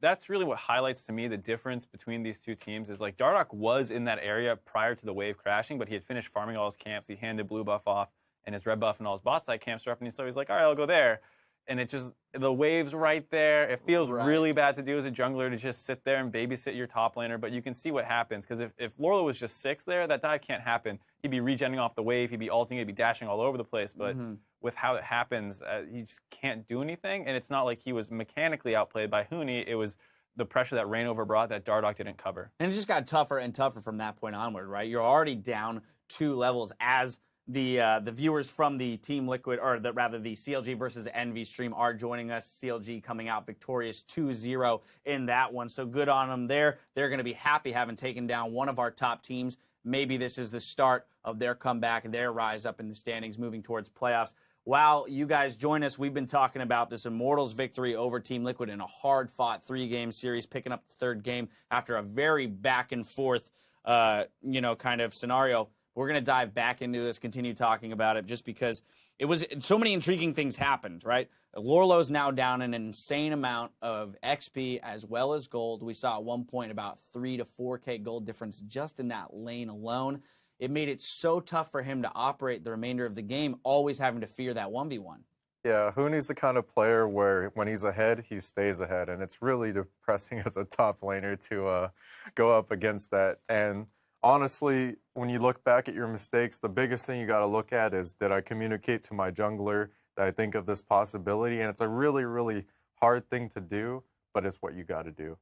that's really what highlights to me the difference between these two teams is like Dardoch was in that area prior to the wave crashing, but he had finished farming all his camps. He handed blue buff off and his red buff and all his bot side camps were up, and so he's like, all right, I'll go there. And it just, the wave's right there. It feels really bad to do as a jungler to just sit there and babysit your top laner, but you can see what happens. Because if Lorlo was just 6 there, that dive can't happen. He'd be regenning off the wave, he'd be ulting, he'd be dashing all over the place. But with how it happens, he just can't do anything. And it's not like he was mechanically outplayed by Huni. It was the pressure that Reignover brought that Dardoch didn't cover. And it just got tougher and tougher from that point onward, right? You're already down 2 levels as the viewers from the Team Liquid, or the CLG versus Envy stream are joining us. CLG coming out victorious 2-0 in that one. So good on them there. They're going to be happy having taken down one of our top teams. Maybe this is the start of their comeback and their rise up in the standings moving towards playoffs. While you guys join us, we've been talking about this Immortals victory over Team Liquid in a hard-fought 3-game series, picking up the 3rd game after a very back-and-forth, kind of scenario. We're going to dive back into this, continue talking about it, just because it was so many intriguing things happened, right? Lorlo's now down an insane amount of XP as well as gold. We saw at one point about 3 to 4K gold difference just in that lane alone. It made it so tough for him to operate the remainder of the game, always having to fear that 1v1. Yeah, Huni's the kind of player where when he's ahead, he stays ahead, and it's really depressing as a top laner to go up against that. And honestly, when you look back at your mistakes, the biggest thing you got to look at is, did I communicate to my jungler that I think of this possibility? And it's a really, really hard thing to do, but it's what you got to do.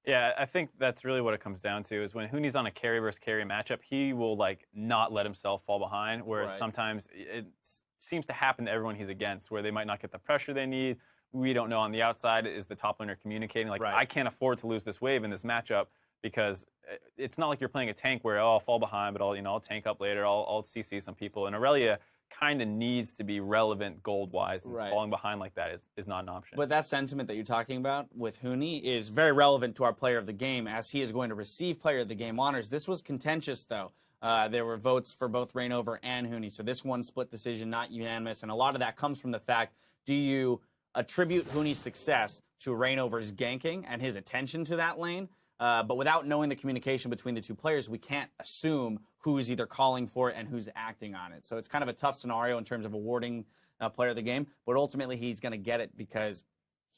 Yeah, I think that's really what it comes down to is when Huni's on a carry versus carry matchup, he will like not let himself fall behind, whereas sometimes it seems to happen to everyone he's against, where they might not get the pressure they need. We don't know on the outside, is the top laner communicating like, I can't afford to lose this wave in this matchup, because it's not like you're playing a tank where, oh, I'll fall behind, but I'll tank up later, I'll CC some people. And Aurelia kind of needs to be relevant gold-wise, and falling behind like that is not an option. But that sentiment that you're talking about with Huni is very relevant to our player of the game, as he is going to receive player of the game honors. This was contentious, though. There were votes for both Reignover and Huni, so this one split decision, not unanimous, and a lot of that comes from the fact, do you attribute Huni's success to Reignover's ganking and his attention to that lane? But without knowing the communication between the two players, we can't assume who's either calling for it and who's acting on it. So it's kind of a tough scenario in terms of awarding a player of the game. But ultimately, he's going to get it because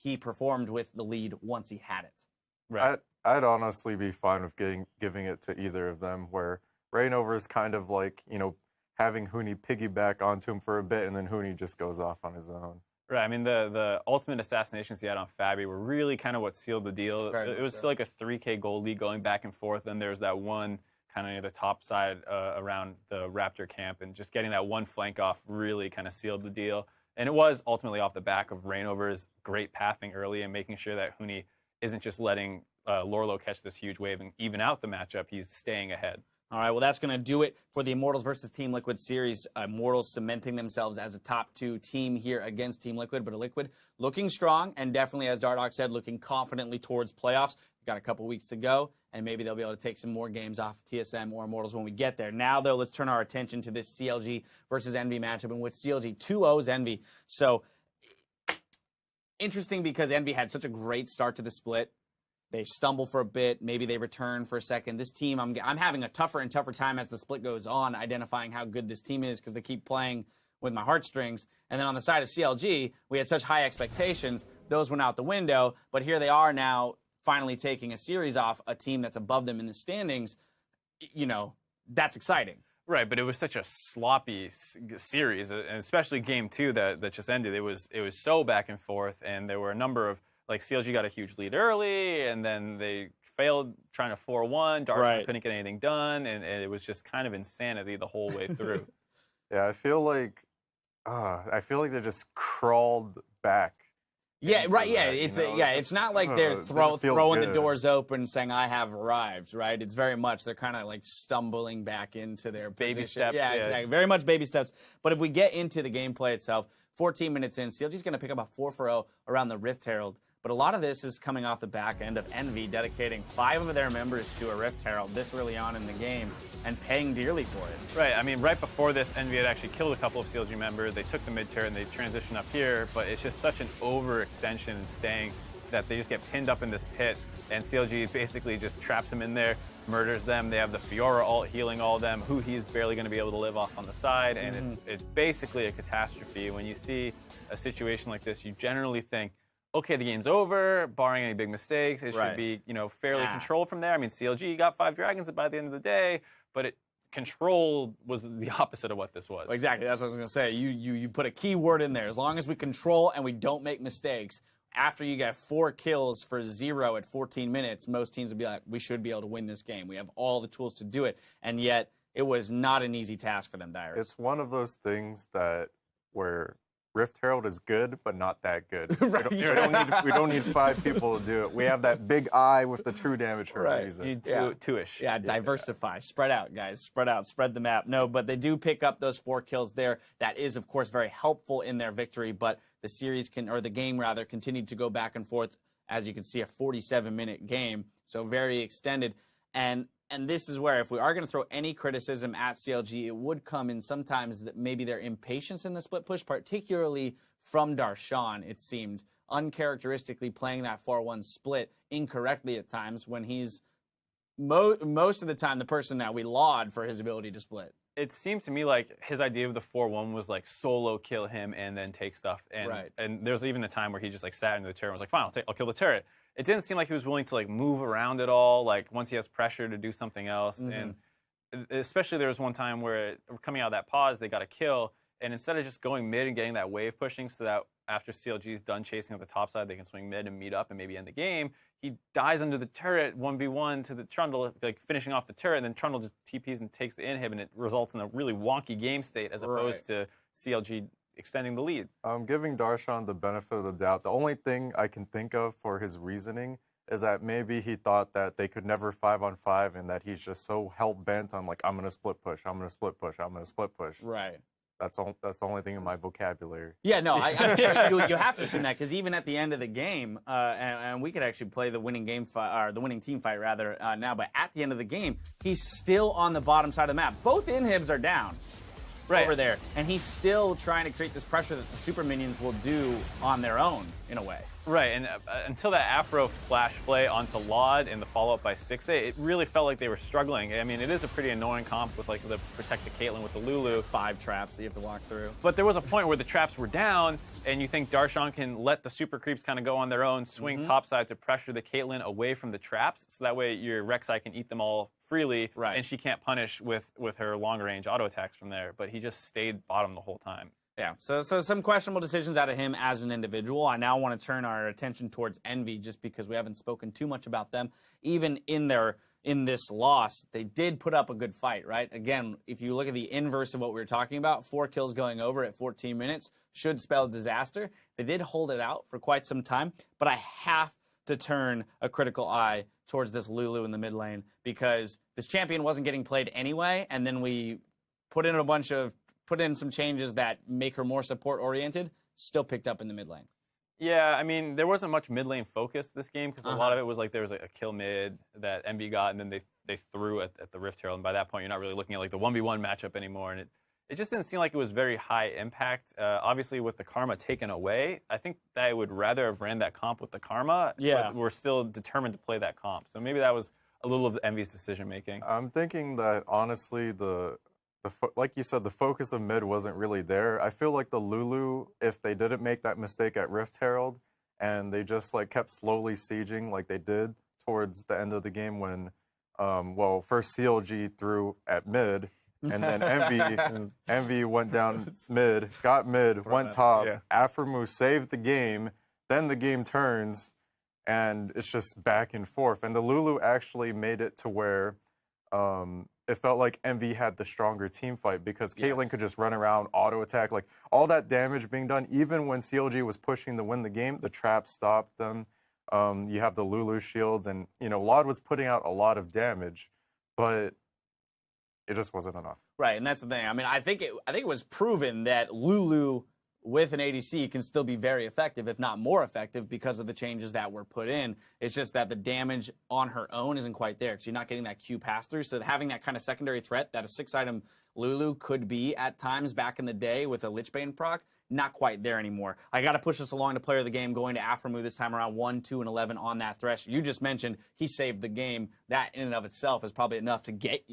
he performed with the lead once he had it. Right. I'd honestly be fine with giving it to either of them, where Reignover is kind of like, having Huni piggyback onto him for a bit, and then Huni just goes off on his own. Right. I mean, the ultimate assassinations he had on Fabi were really kind of what sealed the deal. It was still like a 3K gold lead going back and forth. Then there's that one kind of near the top side around the Raptor camp, and just getting that one flank off really kind of sealed the deal. And it was ultimately off the back of Reignover's great pathing early and making sure that Huni isn't just letting Lorlo catch this huge wave and even out the matchup. He's staying ahead. All right, well, that's going to do it for the Immortals versus Team Liquid series. Immortals cementing themselves as a top 2 team here against Team Liquid, but Liquid looking strong and definitely, as Dardoch said, looking confidently towards playoffs. We've got a couple weeks to go, and maybe they'll be able to take some more games off TSM or Immortals when we get there. Now, though, let's turn our attention to this CLG versus Envy matchup, in which CLG 2-0s Envy. So, interesting because Envy had such a great start to the split. They stumble for a bit. Maybe they return for a second. This team, I'm having a tougher and tougher time as the split goes on, identifying how good this team is because they keep playing with my heartstrings. And then on the side of CLG, we had such high expectations. Those went out the window. But here they are now finally taking a series off a team that's above them in the standings. That's exciting. Right, but it was such a sloppy series, and especially game 2 that just ended. It was so back and forth, and there were a number of, like, CLG got a huge lead early, and then they failed trying to 4-1. Dark couldn't get anything done, and it was just kind of insanity the whole way through. Yeah, I feel like they just crawled back. Yeah, right. Yeah, it's not like they're throwing the doors open, saying "I have arrived." Right? It's very much they're kind of like stumbling back into their baby position. steps. Yeah, exactly. Very much baby steps. But if we get into the gameplay itself, 14 minutes in, CLG's going to pick up a 4-0 around the Rift Herald. But a lot of this is coming off the back end of Envy dedicating 5 of their members to a Rift Herald this early on in the game and paying dearly for it. Right. I mean, right before this, Envy had actually killed a couple of CLG members. They took the mid turret and they transitioned up here, but it's just such an overextension and staying that they just get pinned up in this pit, and CLG basically just traps them in there, murders them. They have the Fiora ult healing all of them, who he is barely going to be able to live off on the side, and it's basically a catastrophe. When you see a situation like this, you generally think, okay, the game's over, barring any big mistakes. It should be, fairly controlled from there. I mean, CLG got 5 dragons by the end of the day, but control was the opposite of what this was. Exactly, that's what I was going to say. You put a key word in there. As long as we control and we don't make mistakes, after you get 4 kills for 0 at 14 minutes, most teams would be like, we should be able to win this game. We have all the tools to do it. And yet, it was not an easy task for them, Dyrus. It's one of those things where Rift Herald is good, but not that good. We don't need 5 people to do it. We have that big eye with the true damage for a reason. You need two-ish. Yeah, diversify. Spread out, guys. Spread out. Spread the map. No, but they do pick up those 4 kills there. That is, of course, very helpful in their victory, but the game continued to go back and forth. As you can see, a 47-minute game, so very extended. And this is where, if we are going to throw any criticism at CLG, it would come in sometimes that maybe their impatience in the split push, particularly from Darshan, it seemed, uncharacteristically playing that 4-1 split incorrectly at times when he's most of the time the person that we laud for his ability to split. It seemed to me like his idea of the 4-1 was like solo kill him and then take stuff. And there's even a time where he just like sat into the turret and was like, fine, I'll kill the turret. It didn't seem like he was willing to like move around at all, like once he has pressure to do something else. And especially there was one time where coming out of that pause, they got a kill. And instead of just going mid and getting that wave pushing so that after CLG's done chasing at the top side, they can swing mid and meet up and maybe end the game, he dies under the turret 1v1 to the Trundle, like finishing off the turret, and then Trundle just TPs and takes the inhib, and it results in a really wonky game state as opposed to CLG extending the lead. I'm giving Darshan the benefit of the doubt. The only thing I can think of for his reasoning is that maybe he thought that they could never 5-on-5 and that he's just so hell-bent on, like, I'm going to split push, I'm going to split push, I'm going to split push. Right. That's the only thing in my vocabulary. Yeah, no, you have to assume that, because even at the end of the game, and we could actually play the winning game fight, or the winning team fight rather now, but at the end of the game, he's still on the bottom side of the map. Both inhibs are down over there, and he's still trying to create this pressure that the super minions will do on their own, in a way. Right, and until that Afro flash play onto Laud and the follow-up by Stixxay, it really felt like they were struggling. I mean, it is a pretty annoying comp with like the protect the Caitlyn with the Lulu. 5 traps that you have to walk through. But there was a point where the traps were down, and you think Darshan can let the super creeps kind of go on their own, swing topside to pressure the Caitlyn away from the traps, so that way your Rek'Sai can eat them all freely, and she can't punish with her long-range auto attacks from there. But he just stayed bottom the whole time. Yeah, so some questionable decisions out of him as an individual. I now want to turn our attention towards Envy, just because we haven't spoken too much about them. Even in this loss, they did put up a good fight, right? Again, if you look at the inverse of what we were talking about, 4 kills going over at 14 minutes should spell disaster. They did hold it out for quite some time, but I have to turn a critical eye towards this Lulu in the mid lane, because this champion wasn't getting played anyway, and then we put in some changes that make her more support-oriented, still picked up in the mid lane. Yeah, I mean, there wasn't much mid lane focus this game, because a lot of it was like there was like a kill mid that MB got, and then they threw at the Rift Herald, and by that point, you're not really looking at like the 1v1 matchup anymore, and it just didn't seem like it was very high impact. Obviously, with the Karma taken away, I think that I would rather have ran that comp with the Karma, but we're still determined to play that comp. So maybe that was a little of Envy's decision-making. I'm thinking that, honestly, like you said, the focus of mid wasn't really there. I feel like the Lulu, if they didn't make that mistake at Rift Herald and they just like kept slowly sieging like they did towards the end of the game when, first CLG threw at mid, and then Envy went down mid, got mid, went top. Aphromoo saved the game. Then the game turns, and it's just back and forth. And the Lulu actually made it to where it felt like Envy had the stronger team fight, because Caitlyn could just run around, auto attack, like all that damage being done. Even when CLG was pushing to win the game, the trap stopped them. You have the Lulu shields, and Laud was putting out a lot of damage, but it just wasn't enough. Right, and that's the thing. I mean, I think it was proven that Lulu with an ADC can still be very effective, if not more effective, because of the changes that were put in. It's just that the damage on her own isn't quite there, because you're not getting that Q pass-through. So having that kind of secondary threat that a 6-item Lulu could be at times back in the day with a Lichbane proc, not quite there anymore. I got to push us along to player of the game, going to Aphromoo this time around, 1, 2, and 11 on that thresh. You just mentioned he saved the game. That in and of itself is probably enough to get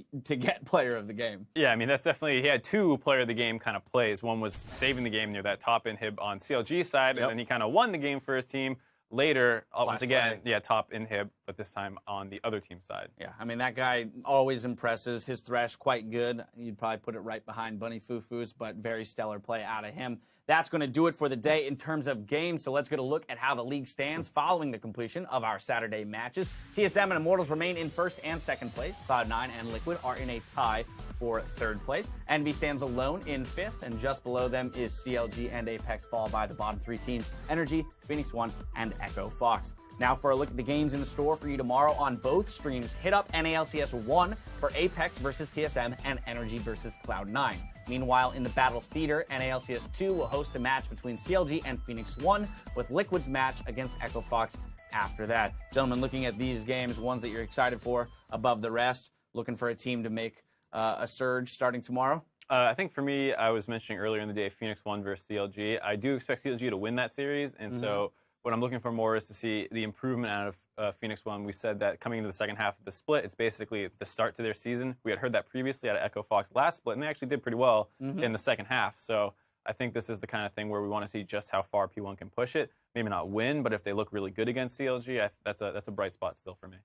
player of the game. Yeah, I mean, that's definitely, he had 2 player of the game kind of plays. One was saving the game near that top inhib on CLG's side, and then he kind of won the game for his team. Later, once again, top inhib, but this time on the other team's side. Yeah, I mean, that guy always impresses. His thresh, quite good. You'd probably put it right behind Bunny Fufu's, but very stellar play out of him. That's going to do it for the day in terms of games, so let's get a look at how the league stands following the completion of our Saturday matches. TSM and Immortals remain in first and second place. Cloud9 and Liquid are in a tie for third place. Envy stands alone in fifth, and just below them is CLG and Apex, followed by the bottom 3 teams, Energy, Phoenix One, and Echo Fox. Now for a look at the games in store for you tomorrow on both streams. Hit up NALCS 1 for Apex versus TSM and Energy versus Cloud9. Meanwhile, in the Battle Theater, NALCS 2 will host a match between CLG and Phoenix One, with Liquid's match against Echo Fox after that. Gentlemen, looking at these games, ones that you're excited for above the rest, looking for a team to make a surge starting tomorrow? I think for me, I was mentioning earlier in the day, Phoenix One versus CLG. I do expect CLG to win that series, and so what I'm looking for more is to see the improvement out of Phoenix One. We said that coming into the second half of the split, it's basically the start to their season. We had heard that previously out of Echo Fox last split, and they actually did pretty well in the second half. So I think this is the kind of thing where we want to see just how far P1 can push it. Maybe not win, but if they look really good against CLG, that's a bright spot still for me.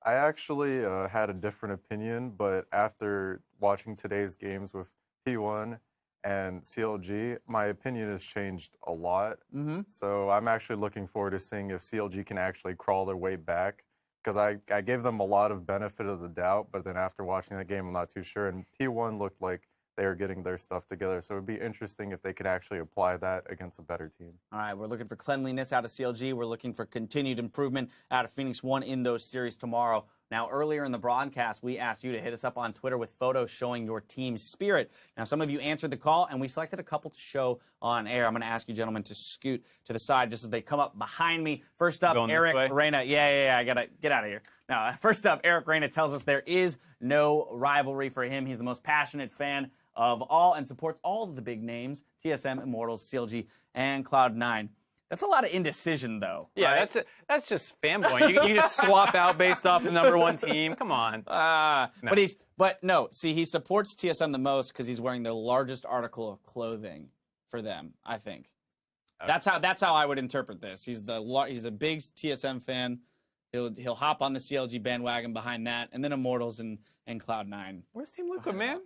I actually had a different opinion, but after watching today's games with P1 and CLG, my opinion has changed a lot. So I'm actually looking forward to seeing if CLG can actually crawl their way back, because I gave them a lot of benefit of the doubt, but then after watching that game, I'm not too sure. And P1 looked like they were getting their stuff together, so it would be interesting if they could actually apply that against a better team. All right, we're looking for cleanliness out of CLG. We're looking for continued improvement out of Phoenix One in those series tomorrow. Now, earlier in the broadcast, we asked you to hit us up on Twitter with photos showing your team spirit. Now, some of you answered the call, and we selected a couple to show on air. I'm going to ask you, gentlemen, to scoot to the side just as they come up behind me. First up, Eric Reyna. Yeah, I got to get out of here. Now, first up, Eric Reyna tells us there is no rivalry for him. He's the most passionate fan of all and supports all of the big names, TSM, Immortals, CLG, and Cloud9. That's a lot of indecision, though. Yeah, right? that's just fanboying. You just swap out based off the #1 team. Come on. No. But no. See, he supports TSM the most because he's wearing the largest article of clothing for them. I think that's how I would interpret this. He's a big TSM fan. He'll hop on the CLG bandwagon behind that, and then Immortals and Cloud9. Where's Team Liquid, man?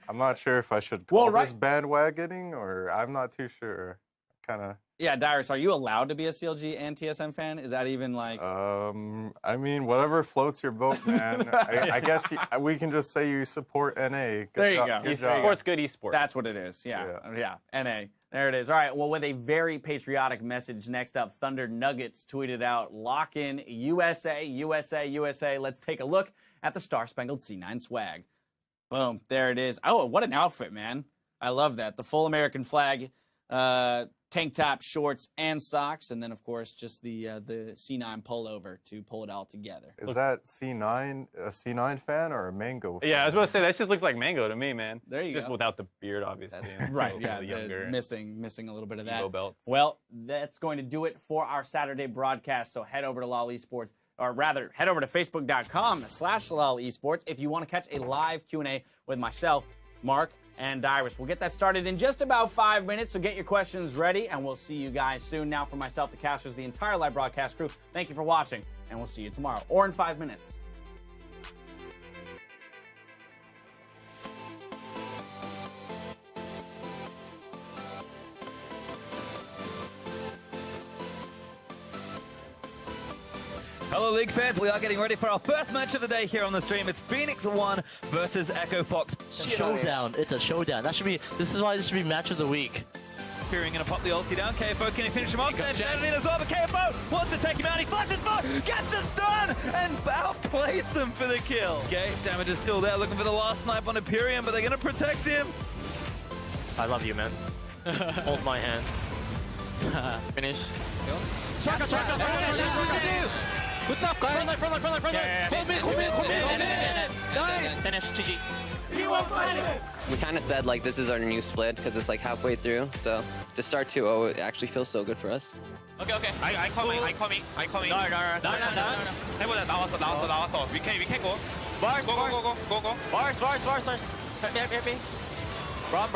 I'm not sure if I should call this bandwagoning, or I'm not too sure. Kind of. Yeah, Dyrus, are you allowed to be a CLG and TSM fan? Is that even like? I mean, whatever floats your boat, man. I guess we can just say you support NA. There you go. He supports good esports. That's what it is. Yeah. NA. There it is. All right. Well, with a very patriotic message, next up, Thunder Nuggets tweeted out, "Lock in USA, USA, USA." Let's take a look at the Star Spangled C9 swag. Boom. There it is. Oh, what an outfit, man. I love that. The full American flag. Tank top, shorts, and socks, and then of course just the C9 pullover to pull it all together. Is that C9 a C9 fan or a Mango fan? Yeah, I was about to say that just looks like Mango to me, man. There you just go. Without the beard, obviously. Right. Yeah. Younger. Missing a little bit of that. Evo belts. Well, that's going to do it for our Saturday broadcast. So head over to LOL Esports, or rather, head over to Facebook.com/LOL Esports if you want to catch a live Q&A with myself, Mark, and Dyrus. We'll get that started in just about 5 minutes, so get your questions ready, and we'll see you guys soon. Now, for myself, the casters, the entire live broadcast crew, thank you for watching, and we'll see you tomorrow, or in 5 minutes. Hello, League fans. We are getting ready for our first match of the day here on the stream. It's Phoenix 1 versus Echo Fox. Showdown. It's a showdown. This is why this should be match of the week. Fearing gonna pop the ulti down. KFO, can he finish him off? And Shannon as well, but KFO wants to take him out. He flashes forward, gets the stun, and outplays them for the kill. Okay, damage is still there, looking for the last snipe on Imperium, but they're gonna protect him. I love you, man. Hold my hand. Finish. Chaka. What's up, guys? Front line. Hold me. Nice. Finish, GG. We kind of said like this is our new split because it's like halfway through. So to start 2-0, it actually feels so good for us. Okay. I coming. No. 해보자. 나왔어. We can go. Bars. Help me. Brom.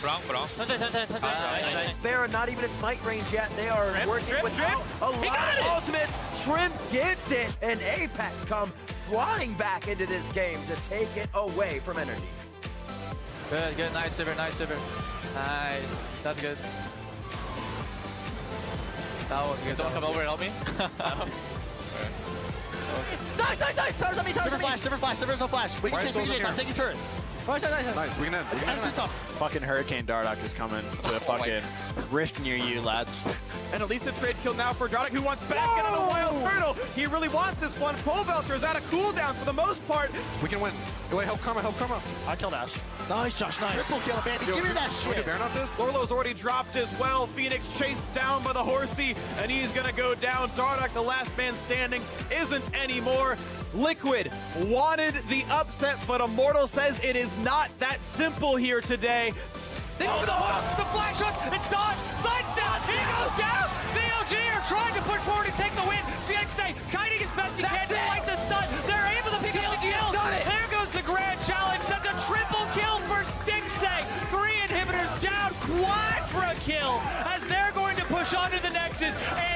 Nice. They are not even at smite range yet. They are working without a lot of ultimates. Shrimp gets it, and Apex come flying back into this game to take it away from Energy. Good. Nice Sivir. Nice. That's good. That was good. Someone come over and help me. Nice. Turns on me. Silver flash. Silver's no flash. We can chase BJ. I'm taking turret. Nice. We can end. Fucking Hurricane Dardock is coming to a fucking rift near you, lads. And at least a trade kill now for Dardock, who wants back in on a Wild Turtle. He really wants this one. Pole Belcher is out of cooldown for the most part. We can win. Go ahead, help come. I killed Ash. Nice, Josh, nice. Triple kill, Bandit. Give me that shit. Lorlo's already dropped as well. Phoenix chased down by the horsey, and he's gonna go down. Dardock, the last man standing, isn't anymore. Liquid wanted the upset, but Immortal says it is not that simple here today. They go for the hook, the flash hook, it's dodged, sidestep, he goes down! CLG are trying to push forward and take the win. CXA kiting as best he can to fight the stun. They're able to pick up the kill. There goes the grand challenge. That's a triple kill for Stixay. 3 inhibitors down, quadra kill as they're going to push onto the Nexus. And